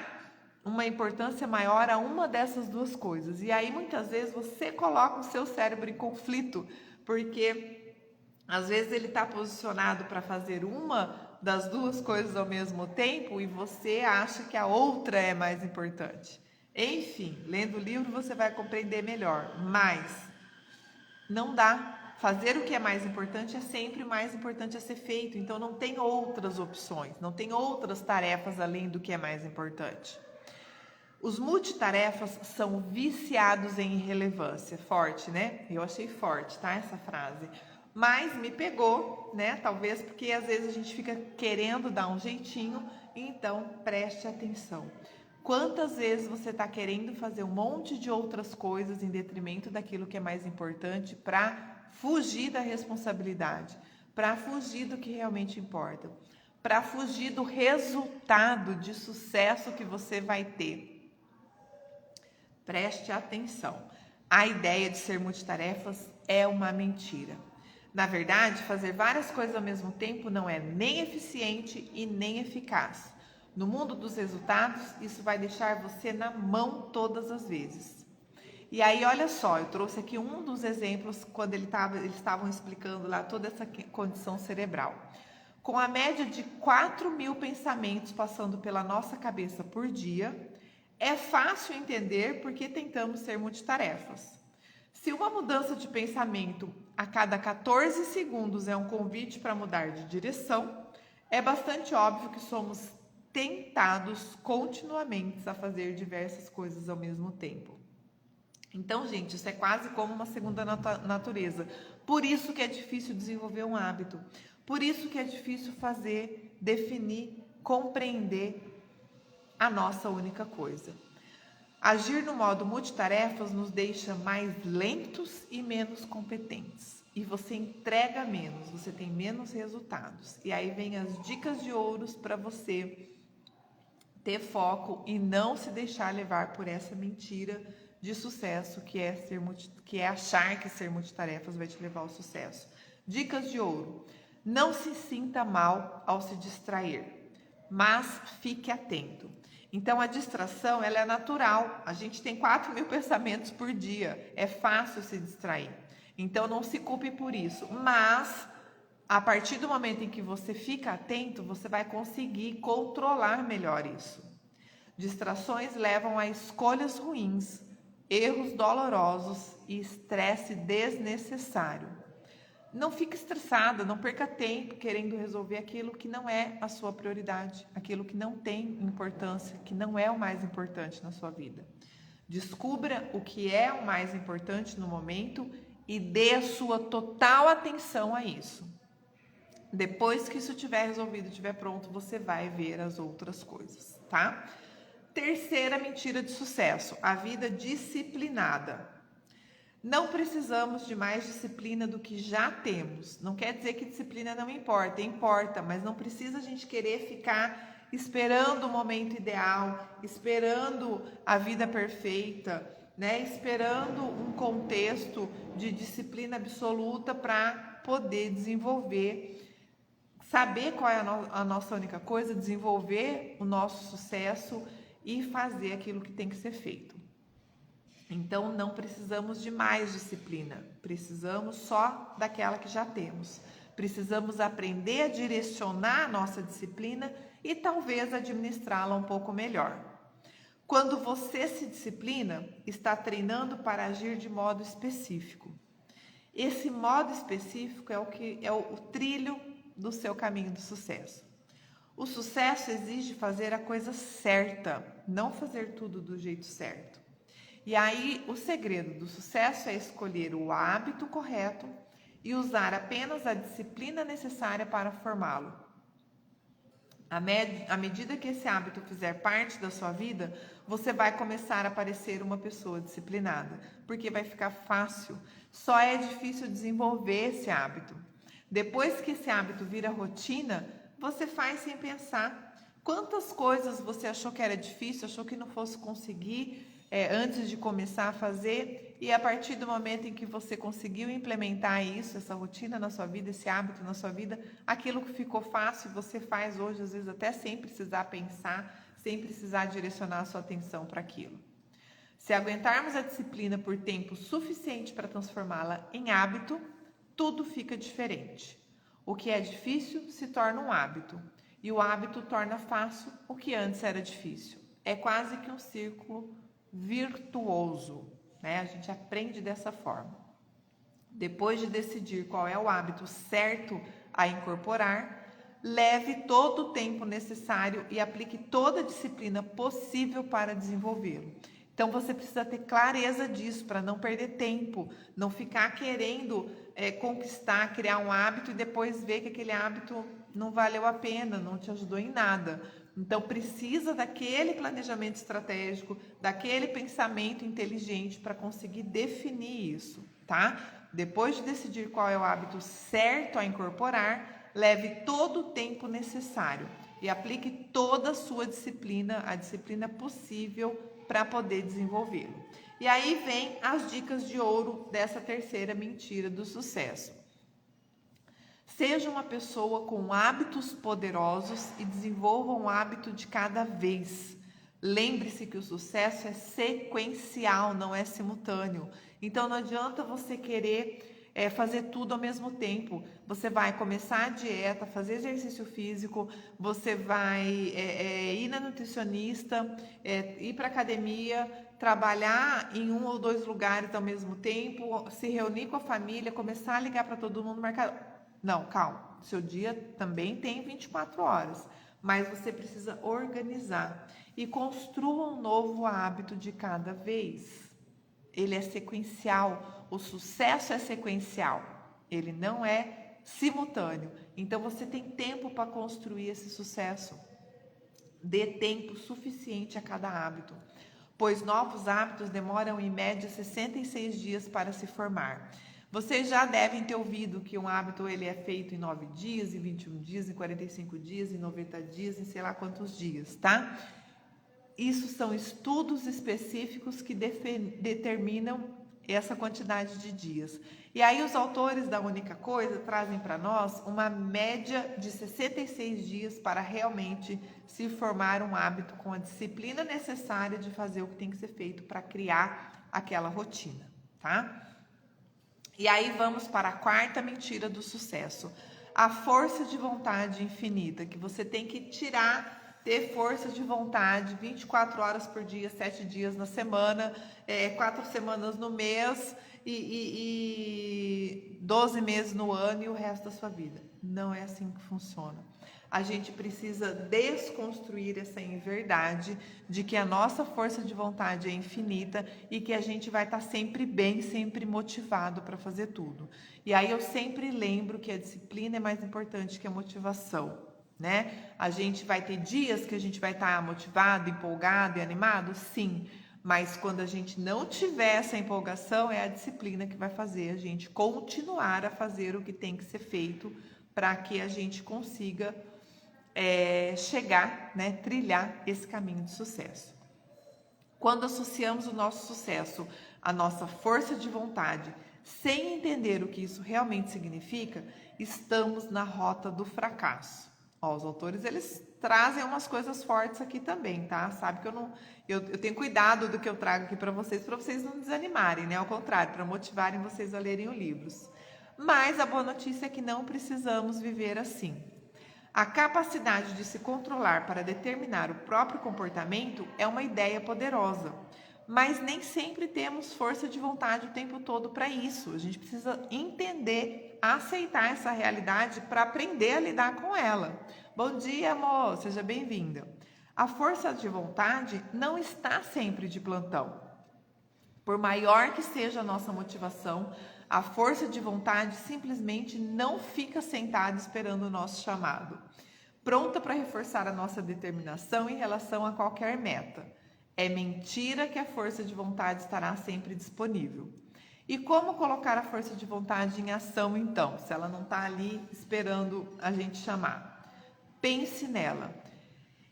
uma importância maior a uma dessas duas coisas. E aí, muitas vezes, você coloca o seu cérebro em conflito, porque às vezes ele está posicionado para fazer uma das duas coisas ao mesmo tempo e você acha que a outra é mais importante. Enfim, lendo o livro você vai compreender melhor, mas não dá. Fazer o que é mais importante é sempre o mais importante a ser feito, então não tem outras opções, não tem outras tarefas além do que é mais importante. Os multitarefas são viciados em irrelevância. Forte, né? Eu achei forte, tá? Essa frase. Mas me pegou, né? Talvez porque às vezes a gente fica querendo dar um jeitinho, então preste atenção. Quantas vezes você está querendo fazer um monte de outras coisas em detrimento daquilo que é mais importante para fugir da responsabilidade, para fugir do que realmente importa, para fugir do resultado de sucesso que você vai ter? Preste atenção. A ideia de ser multitarefas é uma mentira. Na verdade, fazer várias coisas ao mesmo tempo não é nem eficiente e nem eficaz. No mundo dos resultados, isso vai deixar você na mão todas as vezes. E aí, olha só, eu trouxe aqui um dos exemplos quando eles estavam explicando lá toda essa condição cerebral. Com a média de 4.000 pensamentos passando pela nossa cabeça por dia, é fácil entender por que tentamos ser multitarefas. Se uma mudança de pensamento a cada 14 segundos é um convite para mudar de direção, é bastante óbvio que somos tentados continuamente a fazer diversas coisas ao mesmo tempo. Então, gente, isso é quase como uma segunda natureza. Por isso que é difícil desenvolver um hábito. Por isso que é difícil fazer, definir, compreender a nossa única coisa. Agir no modo multitarefas nos deixa mais lentos e menos competentes. E você entrega menos, você tem menos resultados. E aí vem as dicas de ouros para você ter foco e não se deixar levar por essa mentira de sucesso que é achar que ser multitarefas vai te levar ao sucesso. Dicas de ouro. Não se sinta mal ao se distrair, mas fique atento. Então, a distração, ela é natural. A gente tem 4.000 pensamentos por dia. É fácil se distrair. Então, não se culpe por isso. Mas, a partir do momento em que você fica atento, você vai conseguir controlar melhor isso. Distrações levam a escolhas ruins, erros dolorosos e estresse desnecessário. Não fique estressada, não perca tempo querendo resolver aquilo que não é a sua prioridade, aquilo que não tem importância, que não é o mais importante na sua vida. Descubra o que é o mais importante no momento e dê a sua total atenção a isso. Depois que isso estiver resolvido, estiver pronto, você vai ver as outras coisas, tá? Terceira mentira de sucesso, a vida disciplinada. Não precisamos de mais disciplina do que já temos. Não quer dizer que disciplina não importa, importa, mas não precisa a gente querer ficar esperando o momento ideal, esperando a vida perfeita, né? Esperando um contexto de disciplina absoluta para poder desenvolver, saber qual é a nossa única coisa, desenvolver o nosso sucesso e fazer aquilo que tem que ser feito. Então, não precisamos de mais disciplina, precisamos só daquela que já temos. Precisamos aprender a direcionar a nossa disciplina e talvez administrá-la um pouco melhor. Quando você se disciplina, está treinando para agir de modo específico. Esse modo específico é o trilho do seu caminho do sucesso. O sucesso exige fazer a coisa certa, não fazer tudo do jeito certo. E aí, o segredo do sucesso é escolher o hábito correto e usar apenas a disciplina necessária para formá-lo. À medida que esse hábito fizer parte da sua vida, você vai começar a parecer uma pessoa disciplinada, porque vai ficar fácil. Só é difícil desenvolver esse hábito. Depois que esse hábito vira rotina, você faz sem pensar. Quantas coisas você achou que era difícil, achou que não fosse conseguir antes de começar a fazer, e a partir do momento em que você conseguiu implementar isso, essa rotina na sua vida, esse hábito na sua vida, aquilo que ficou fácil, você faz hoje, às vezes até sem precisar pensar, sem precisar direcionar a sua atenção para aquilo. Se aguentarmos a disciplina por tempo suficiente para transformá-la em hábito, tudo fica diferente. O que é difícil se torna um hábito, e o hábito torna fácil o que antes era difícil. É quase que um círculo virtuoso, né? A gente aprende dessa forma. Depois de decidir qual é o hábito certo a incorporar, leve todo o tempo necessário e aplique toda a disciplina possível para desenvolvê-lo. Então, você precisa ter clareza disso para não perder tempo, não ficar querendo conquistar, criar um hábito e depois ver que aquele hábito não valeu a pena, não te ajudou em nada. Então, precisa daquele planejamento estratégico, daquele pensamento inteligente para conseguir definir isso, tá? Depois de decidir qual é o hábito certo a incorporar, leve todo o tempo necessário e aplique toda a sua disciplina, a disciplina possível para poder desenvolvê-lo. E aí vem as dicas de ouro dessa terceira mentira do sucesso. Seja uma pessoa com hábitos poderosos e desenvolva um hábito de cada vez. Lembre-se que o sucesso é sequencial, não é simultâneo. Então não adianta você querer fazer tudo ao mesmo tempo. Você vai começar a dieta, fazer exercício físico, você vai ir na nutricionista, ir para academia, trabalhar em 1 ou 2 lugares ao mesmo tempo, se reunir com a família, começar a ligar para todo mundo, marcar... Não, calma, seu dia também tem 24 horas, mas você precisa organizar e construa um novo hábito de cada vez. Ele é sequencial, o sucesso é sequencial, ele não é simultâneo. Então você tem tempo para construir esse sucesso. Dê tempo suficiente a cada hábito, pois novos hábitos demoram em média 66 dias para se formar. Vocês já devem ter ouvido que um hábito ele é feito em 9 dias, em 21 dias, em 45 dias, em 90 dias, em sei lá quantos dias, tá? Isso são estudos específicos que determinam essa quantidade de dias. E aí os autores da Única Coisa trazem para nós uma média de 66 dias para realmente se formar um hábito com a disciplina necessária de fazer o que tem que ser feito para criar aquela rotina, tá? E aí vamos para a quarta mentira do sucesso. A força de vontade infinita, que você tem que ter força de vontade 24 horas por dia, 7 dias na semana, 4 semanas no mês e 12 meses no ano e o resto da sua vida. Não é assim que funciona. A gente precisa desconstruir essa inverdade de que a nossa força de vontade é infinita e que a gente vai estar sempre bem, sempre motivado para fazer tudo. E aí eu sempre lembro que a disciplina é mais importante que a motivação, né? A gente vai ter dias que a gente vai estar motivado, empolgado e animado? Sim. Mas quando a gente não tiver essa empolgação, é a disciplina que vai fazer a gente continuar a fazer o que tem que ser feito para que a gente consiga chegar, né, trilhar esse caminho de sucesso. Quando associamos o nosso sucesso à nossa força de vontade, sem entender o que isso realmente significa, estamos na rota do fracasso. Ó, os autores, eles trazem umas coisas fortes aqui também, tá? Sabe que eu tenho cuidado do que eu trago aqui para vocês não desanimarem, né? Ao contrário, para motivarem vocês a lerem os livros. Mas a boa notícia é que não precisamos viver assim. A capacidade de se controlar para determinar o próprio comportamento é uma ideia poderosa, mas nem sempre temos força de vontade o tempo todo para isso. A gente precisa entender, aceitar essa realidade para aprender a lidar com ela. Bom dia, amor, seja bem-vinda. A força de vontade não está sempre de plantão. Por maior que seja a nossa motivação, a força de vontade simplesmente não fica sentada esperando o nosso chamado, pronta para reforçar a nossa determinação em relação a qualquer meta. É mentira que a força de vontade estará sempre disponível. E como colocar a força de vontade em ação, então, se ela não está ali esperando a gente chamar? Pense nela.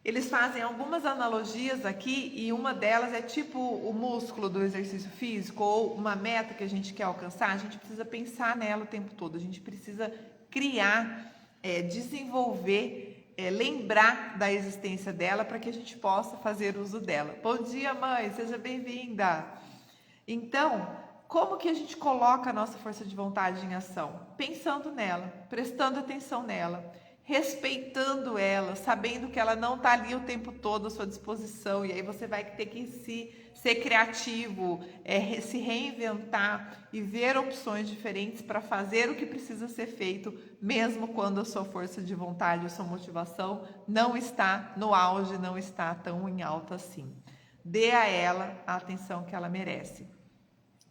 Eles fazem algumas analogias aqui e uma delas é tipo o músculo do exercício físico ou uma meta que a gente quer alcançar. A gente precisa pensar nela o tempo todo, a gente precisa criar, desenvolver, lembrar da existência dela para que a gente possa fazer uso dela. Bom dia, mãe, seja bem-vinda. Então, como que a gente coloca a nossa força de vontade em ação? Pensando nela, prestando atenção nela, respeitando ela, sabendo que ela não está ali o tempo todo à sua disposição, e aí você vai ter que ser criativo, se reinventar e ver opções diferentes para fazer o que precisa ser feito, mesmo quando a sua força de vontade, a sua motivação não está no auge, não está tão em alta assim. Dê a ela a atenção que ela merece.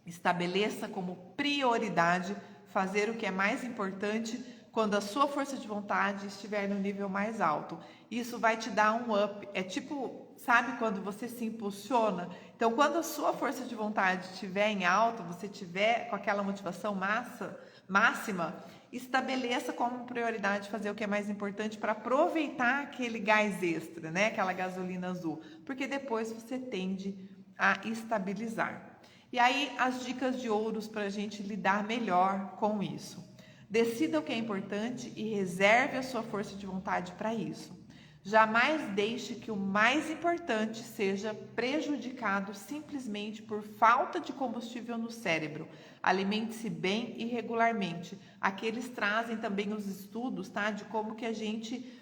Estabeleça como prioridade fazer o que é mais importante quando a sua força de vontade estiver no nível mais alto. Isso vai te dar um up. É tipo, sabe quando você se impulsiona? Então, quando a sua força de vontade estiver em alta, você estiver com aquela motivação máxima, estabeleça como prioridade fazer o que é mais importante para aproveitar aquele gás extra, né? Aquela gasolina azul. Porque depois você tende a estabilizar. E aí, as dicas de ouros para a gente lidar melhor com isso. Decida o que é importante e reserve a sua força de vontade para isso. Jamais deixe que o mais importante seja prejudicado simplesmente por falta de combustível no cérebro. Alimente-se bem e regularmente. Aqui eles trazem também os estudos, tá? De como que a gente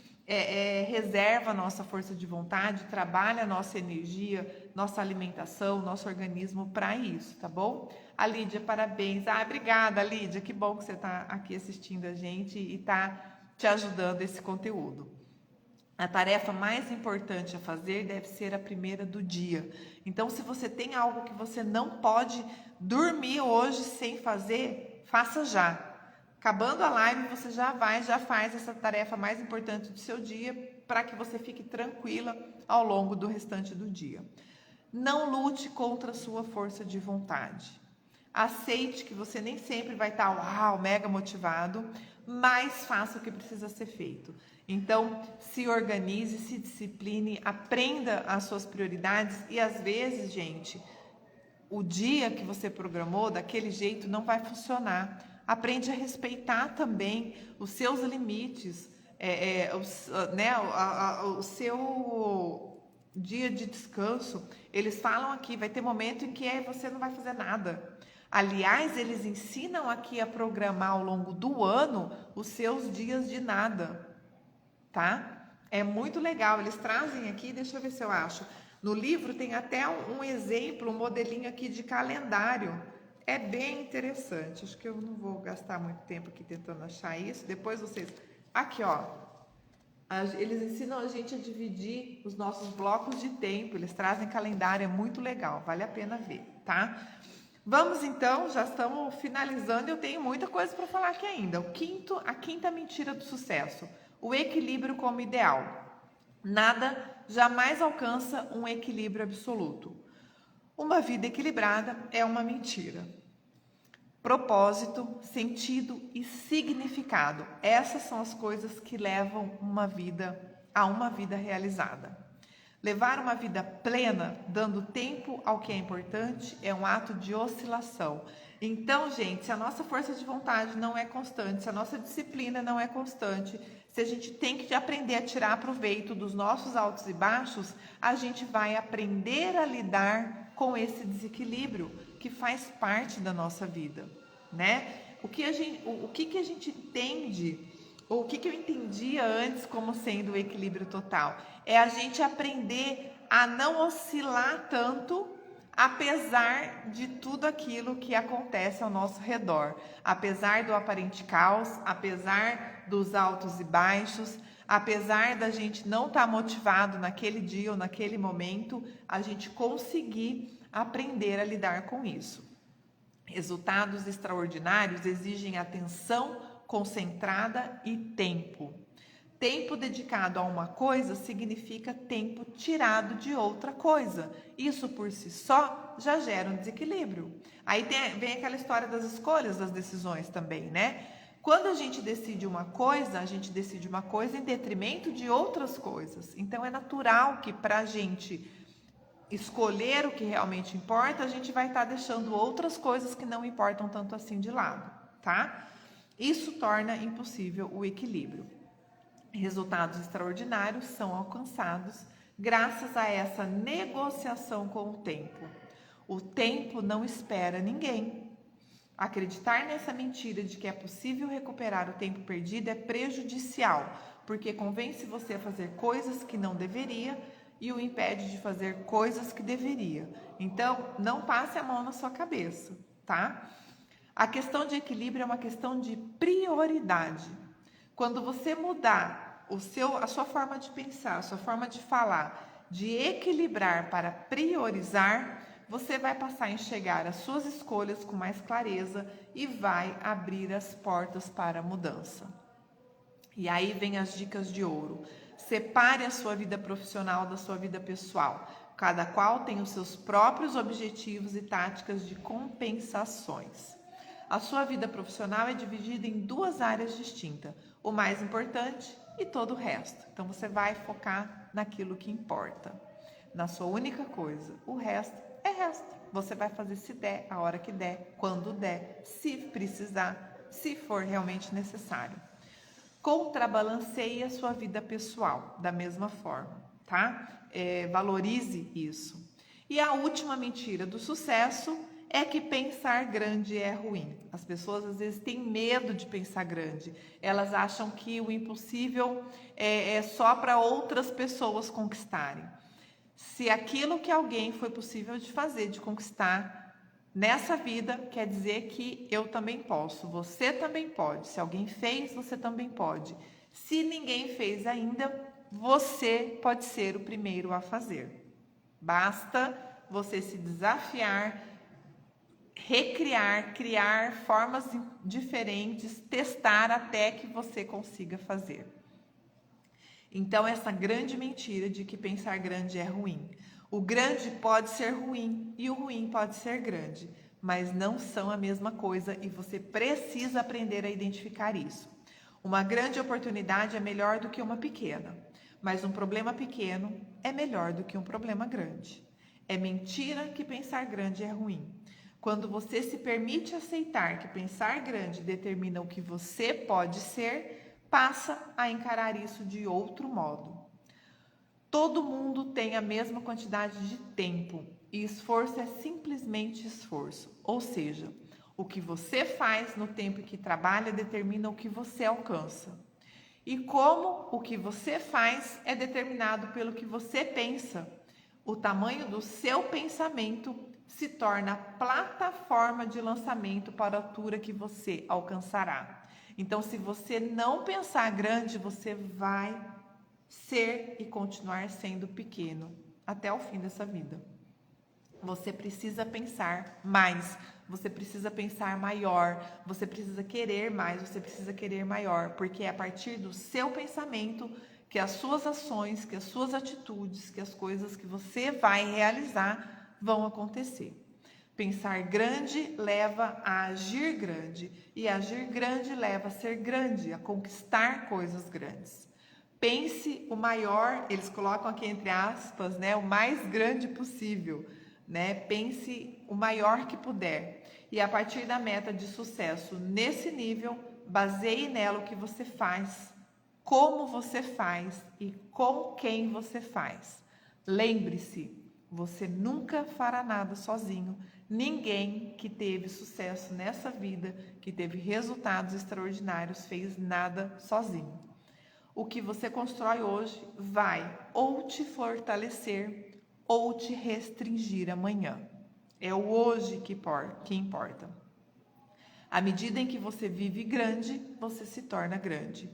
reserva a nossa força de vontade, trabalha a nossa energia, nossa alimentação, nosso organismo para isso, tá bom? A Lídia, parabéns. Obrigada, Lídia. Que bom que você está aqui assistindo a gente e está te ajudando esse conteúdo. A tarefa mais importante a fazer deve ser a primeira do dia. Então, se você tem algo que você não pode dormir hoje sem fazer, faça já. Acabando a live, você já faz essa tarefa mais importante do seu dia para que você fique tranquila ao longo do restante do dia. Não lute contra a sua força de vontade. Aceite que você nem sempre vai estar mega motivado, mas faça o que precisa ser feito. Então, se organize, se discipline, aprenda as suas prioridades e às vezes, gente, o dia que você programou daquele jeito não vai funcionar. Aprende a respeitar também os seus limites, o seu dia de descanso. Eles falam aqui, vai ter momento em que você não vai fazer nada. Aliás, eles ensinam aqui a programar ao longo do ano os seus dias de nada, tá? É muito legal, eles trazem aqui, deixa eu ver se eu acho. No livro tem até um exemplo, um modelinho aqui de calendário. É bem interessante. Acho que eu não vou gastar muito tempo aqui tentando achar isso. Depois vocês... Aqui, ó. Eles ensinam a gente a dividir os nossos blocos de tempo. Eles trazem calendário, é muito legal. Vale a pena ver, tá? Vamos então, já estamos finalizando. Eu tenho muita coisa para falar aqui ainda. A quinta mentira do sucesso. O equilíbrio como ideal. Nada jamais alcança um equilíbrio absoluto. Uma vida equilibrada é uma mentira. Propósito, sentido e significado. Essas são as coisas que levam a uma vida realizada. Levar uma vida plena, dando tempo ao que é importante, é um ato de oscilação. Então, gente, se a nossa força de vontade não é constante, se a nossa disciplina não é constante, se a gente tem que aprender a tirar proveito dos nossos altos e baixos, a gente vai aprender a lidar com esse desequilíbrio que faz parte da nossa vida, né? O que a gente entende, ou o que eu entendia antes como sendo o equilíbrio total, é a gente aprender a não oscilar tanto, apesar de tudo aquilo que acontece ao nosso redor, apesar do aparente caos, apesar dos altos e baixos, apesar da gente não estar motivado naquele dia ou naquele momento, a gente conseguir aprender a lidar com isso. Resultados extraordinários exigem atenção concentrada e tempo. Tempo dedicado a uma coisa significa tempo tirado de outra coisa. Isso por si só já gera um desequilíbrio. Aí vem aquela história das escolhas, das decisões também, né? Quando a gente decide uma coisa em detrimento de outras coisas. Então é natural que para a gente escolher o que realmente importa, a gente vai estar deixando outras coisas que não importam tanto assim de lado, tá? Isso torna impossível o equilíbrio. Resultados extraordinários são alcançados graças a essa negociação com o tempo. O tempo não espera ninguém. Acreditar nessa mentira de que é possível recuperar o tempo perdido é prejudicial, porque convence você a fazer coisas que não deveria e o impede de fazer coisas que deveria. Então, não passe a mão na sua cabeça, tá? A questão de equilíbrio é uma questão de prioridade. Quando você mudar a sua forma de pensar, a sua forma de falar, de equilibrar para priorizar, você vai passar a enxergar as suas escolhas com mais clareza e vai abrir as portas para a mudança. E aí vem as dicas de ouro. Separe a sua vida profissional da sua vida pessoal. Cada qual tem os seus próprios objetivos e táticas de compensações. A sua vida profissional é dividida em duas áreas distintas, o mais importante e todo o resto. Então você vai focar naquilo que importa, na sua única coisa. O resto é resto. Você vai fazer se der, a hora que der, quando der, se precisar, se for realmente necessário. Contrabalanceie a sua vida pessoal da mesma forma, tá? Valorize isso. E a última mentira do sucesso é que pensar grande é ruim. As pessoas às vezes têm medo de pensar grande. Elas acham que o impossível é só para outras pessoas conquistarem. Se aquilo que alguém foi possível de fazer, de conquistar nessa vida, quer dizer que eu também posso, você também pode. Se alguém fez, você também pode. Se ninguém fez ainda, você pode ser o primeiro a fazer. Basta você se desafiar, recriar, criar formas diferentes, testar até que você consiga fazer. Então, essa grande mentira de que pensar grande é ruim. O grande pode ser ruim e o ruim pode ser grande, mas não são a mesma coisa e você precisa aprender a identificar isso. Uma grande oportunidade é melhor do que uma pequena, mas um problema pequeno é melhor do que um problema grande. É mentira que pensar grande é ruim. Quando você se permite aceitar que pensar grande determina o que você pode ser, passa a encarar isso de outro modo. Todo mundo tem a mesma quantidade de tempo e esforço é simplesmente esforço. Ou seja, o que você faz no tempo que trabalha determina o que você alcança. E como o que você faz é determinado pelo que você pensa, o tamanho do seu pensamento se torna a plataforma de lançamento para a altura que você alcançará. Então, se você não pensar grande, você vai ser e continuar sendo pequeno até o fim dessa vida. Você precisa pensar mais, você precisa pensar maior, você precisa querer mais, você precisa querer maior, porque é a partir do seu pensamento que as suas ações, que as suas atitudes, que as coisas que você vai realizar vão acontecer. Pensar grande leva a agir grande, e agir grande leva a ser grande, a conquistar coisas grandes. Pense o maior, eles colocam aqui entre aspas, né, o mais grande possível. Né? Pense o maior que puder. E a partir da meta de sucesso nesse nível, baseie nela o que você faz, como você faz e com quem você faz. Lembre-se, você nunca fará nada sozinho. Ninguém que teve sucesso nessa vida, que teve resultados extraordinários, fez nada sozinho. O que você constrói hoje vai ou te fortalecer ou te restringir amanhã. É o hoje que importa. À medida em que você vive grande, você se torna grande.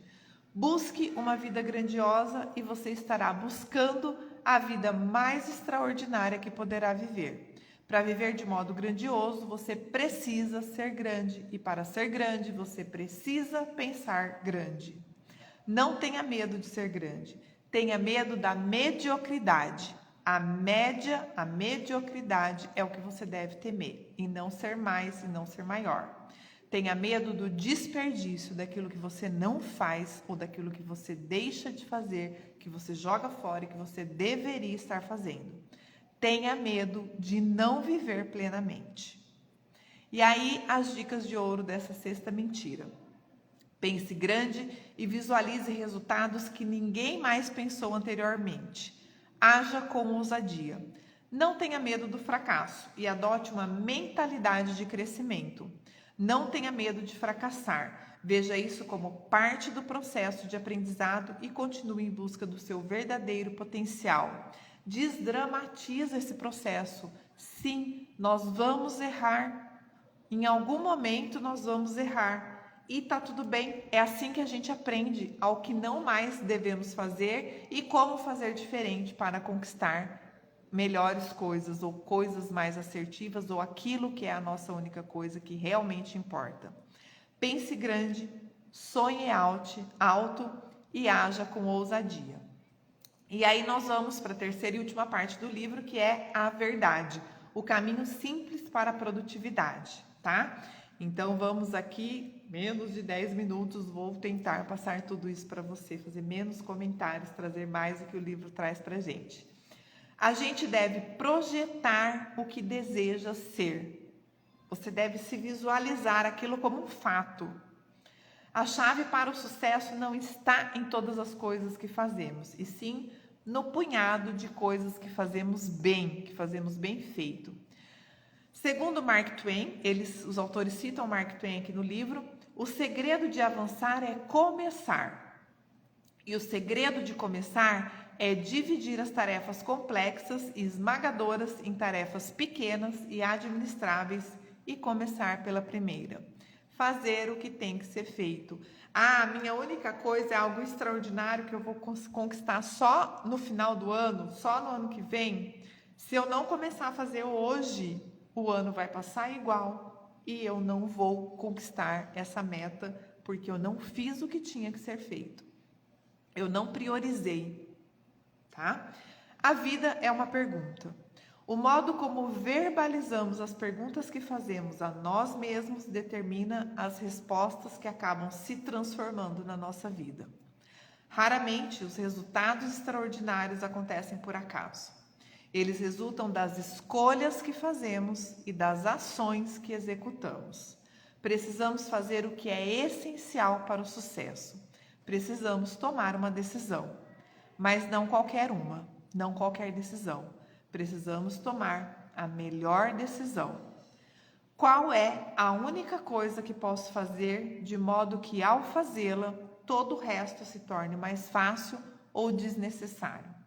Busque uma vida grandiosa e você estará buscando a vida mais extraordinária que poderá viver. Para viver de modo grandioso, você precisa ser grande. E para ser grande, você precisa pensar grande. Não tenha medo de ser grande. Tenha medo da mediocridade. A mediocridade é o que você deve temer, e não ser mais e não ser maior. Tenha medo do desperdício, daquilo que você não faz ou daquilo que você deixa de fazer, que você joga fora e que você deveria estar fazendo. Tenha medo de não viver plenamente. E aí, as dicas de ouro dessa sexta mentira. Pense grande e visualize resultados que ninguém mais pensou anteriormente. Haja com ousadia. Não tenha medo do fracasso e adote uma mentalidade de crescimento. Não tenha medo de fracassar. Veja isso como parte do processo de aprendizado e continue em busca do seu verdadeiro potencial. Desdramatiza esse processo. Sim, nós vamos errar. Em algum momento nós vamos errar. E tá tudo bem, é assim que a gente aprende ao que não mais devemos fazer e como fazer diferente para conquistar melhores coisas ou coisas mais assertivas ou aquilo que é a nossa única coisa que realmente importa. Pense grande, sonhe alto e haja com ousadia. E aí nós vamos para a terceira e última parte do livro, que é a verdade, o caminho simples para a produtividade, tá? Então vamos aqui, menos de 10 minutos, vou tentar passar tudo isso para você, fazer menos comentários, trazer mais o que o livro traz para a gente. A gente deve projetar o que deseja ser. Você deve se visualizar aquilo como um fato. A chave para o sucesso não está em todas as coisas que fazemos, e sim no punhado de coisas que fazemos bem feito. Segundo Mark Twain, os autores citam Mark Twain aqui no livro, o segredo de avançar é começar. E o segredo de começar é dividir as tarefas complexas e esmagadoras em tarefas pequenas e administráveis e começar pela primeira. Fazer o que tem que ser feito. Minha única coisa é algo extraordinário que eu vou conquistar só no final do ano, só no ano que vem. Se eu não começar a fazer hoje, o ano vai passar igual e eu não vou conquistar essa meta porque eu não fiz o que tinha que ser feito. Eu não priorizei, tá? A vida é uma pergunta. O modo como verbalizamos as perguntas que fazemos a nós mesmos determina as respostas que acabam se transformando na nossa vida. Raramente os resultados extraordinários acontecem por acaso. Eles resultam das escolhas que fazemos e das ações que executamos. Precisamos fazer o que é essencial para o sucesso. Precisamos tomar uma decisão, mas não qualquer uma, não qualquer decisão. Precisamos tomar a melhor decisão. Qual é a única coisa que posso fazer de modo que, ao fazê-la, todo o resto se torne mais fácil ou desnecessário?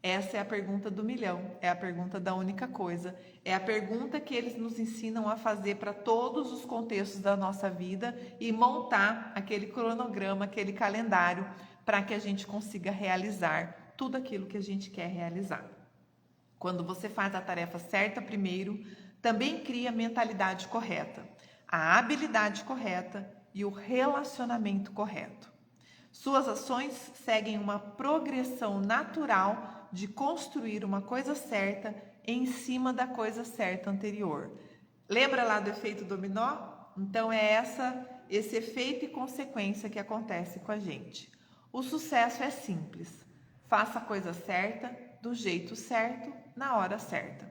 Essa é a pergunta do milhão, é a pergunta da única coisa, é a pergunta que eles nos ensinam a fazer para todos os contextos da nossa vida e montar aquele cronograma, aquele calendário para que a gente consiga realizar tudo aquilo que a gente quer realizar. Quando você faz a tarefa certa primeiro, também cria a mentalidade correta, a habilidade correta e o relacionamento correto. Suas ações seguem uma progressão natural de construir uma coisa certa em cima da coisa certa anterior. Lembra lá do efeito dominó? Então é esse efeito e consequência que acontece com a gente. O sucesso é simples. Faça a coisa certa, do jeito certo, na hora certa.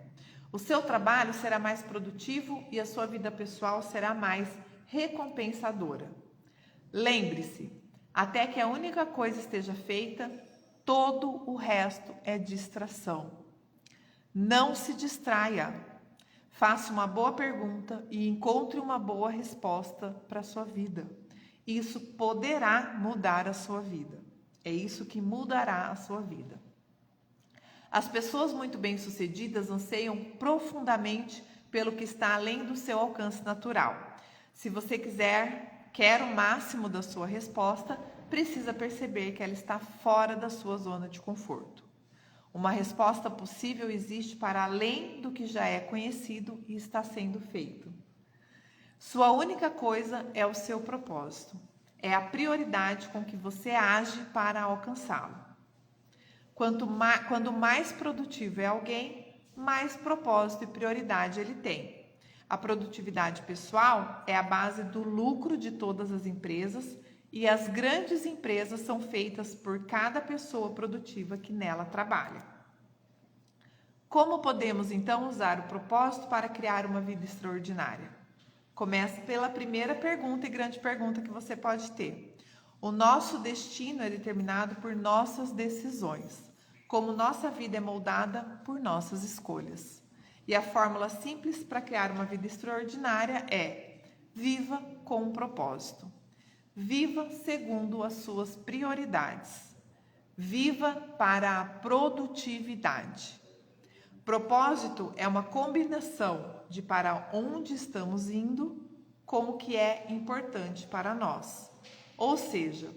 O seu trabalho será mais produtivo e a sua vida pessoal será mais recompensadora. Lembre-se, até que a única coisa esteja feita, todo o resto é distração. Não se distraia. Faça uma boa pergunta e encontre uma boa resposta para a sua vida. Isso poderá mudar a sua vida. É isso que mudará a sua vida. As pessoas muito bem-sucedidas anseiam profundamente pelo que está além do seu alcance natural. Se você quer o máximo da sua resposta, precisa perceber que ela está fora da sua zona de conforto. Uma resposta possível existe para além do que já é conhecido e está sendo feito. Sua única coisa é o seu propósito. É a prioridade com que você age para alcançá-lo. Quando mais produtivo é alguém, mais propósito e prioridade ele tem. A produtividade pessoal é a base do lucro de todas as empresas e as grandes empresas são feitas por cada pessoa produtiva que nela trabalha. Como podemos então usar o propósito para criar uma vida extraordinária? Comece pela primeira pergunta e grande pergunta que você pode ter. O nosso destino é determinado por nossas decisões, como nossa vida é moldada por nossas escolhas. E a fórmula simples para criar uma vida extraordinária é: viva com um propósito. Viva segundo as suas prioridades. Viva para a produtividade. Propósito é uma combinação de para onde estamos indo com o que é importante para nós. Ou seja,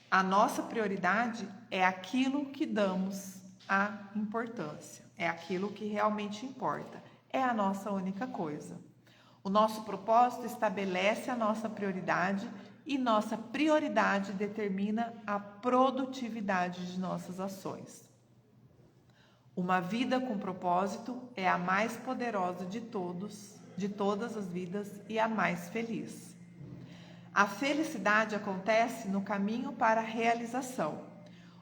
a nossa prioridade é aquilo que damos a importância, é aquilo que realmente importa, é a nossa única coisa. O nosso propósito estabelece a nossa prioridade e nossa prioridade determina a produtividade de nossas ações. Uma vida com propósito é a mais poderosa de todas as vidas e a mais feliz. A felicidade acontece no caminho para a realização.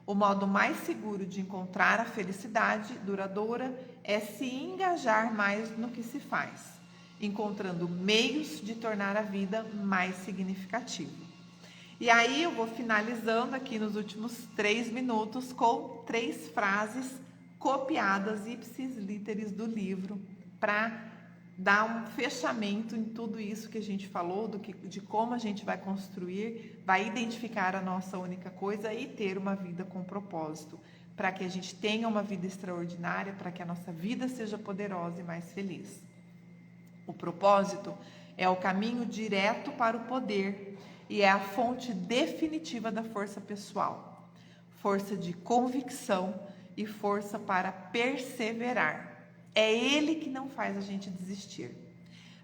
O modo mais seguro de encontrar a felicidade duradoura é se engajar mais no que se faz, encontrando meios de tornar a vida mais significativa. E aí eu vou finalizando aqui nos últimos 3 minutos com 3 frases copiadas ipsis literis do livro para dar um fechamento em tudo isso que a gente falou, de como a gente vai construir, vai identificar a nossa única coisa e ter uma vida com propósito, para que a gente tenha uma vida extraordinária, para que a nossa vida seja poderosa e mais feliz. O propósito é o caminho direto para o poder e é a fonte definitiva da força pessoal, força de convicção e força para perseverar. É ele que não faz a gente desistir.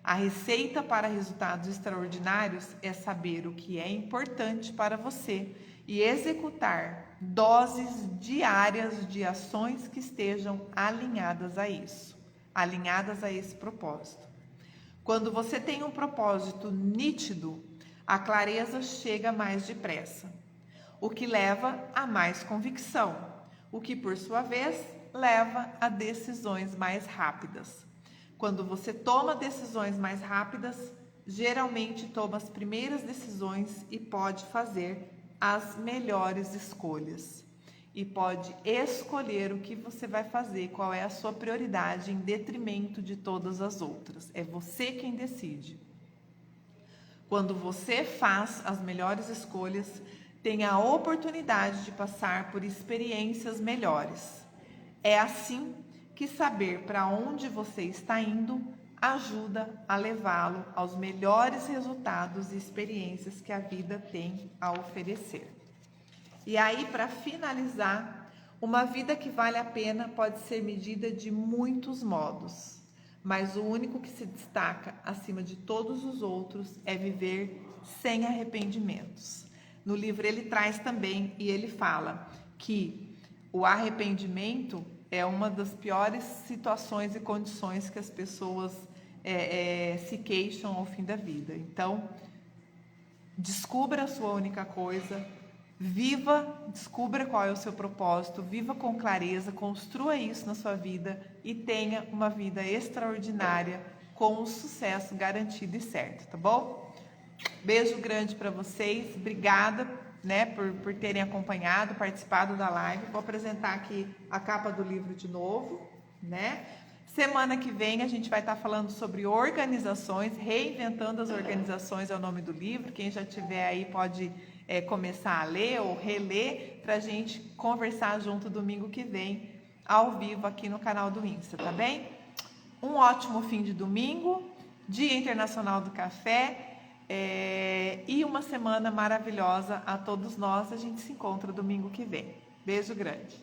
A receita para resultados extraordinários é saber o que é importante para você e executar doses diárias de ações que estejam alinhadas a isso, alinhadas a esse propósito. Quando você tem um propósito nítido, a clareza chega mais depressa, o que leva a mais convicção, o que por sua vez leva a decisões mais rápidas. Quando você toma decisões mais rápidas, geralmente toma as primeiras decisões e pode fazer as melhores escolhas. E pode escolher o que você vai fazer, qual é a sua prioridade em detrimento de todas as outras. É você quem decide. Quando você faz as melhores escolhas, tem a oportunidade de passar por experiências melhores. É assim que saber para onde você está indo ajuda a levá-lo aos melhores resultados e experiências que a vida tem a oferecer. E aí, para finalizar, uma vida que vale a pena pode ser medida de muitos modos, mas o único que se destaca acima de todos os outros é viver sem arrependimentos. No livro ele traz também e ele fala que o arrependimento é uma das piores situações e condições que as pessoas se queixam ao fim da vida. Então, descubra a sua única coisa, viva, descubra qual é o seu propósito, viva com clareza, construa isso na sua vida e tenha uma vida extraordinária com um sucesso garantido e certo, tá bom? Beijo grande para vocês, obrigada, né, por terem acompanhado, participado da live. Vou apresentar aqui a capa do livro de novo, né? Semana que vem a gente vai estar falando sobre organizações, reinventando as organizações é o nome do livro. Quem já tiver aí pode começar a ler ou reler para a gente conversar junto domingo que vem, ao vivo aqui no canal do Insta, tá bem? Um ótimo fim de domingo, Dia Internacional do Café. E uma semana maravilhosa a todos nós. A gente se encontra domingo que vem. Beijo grande.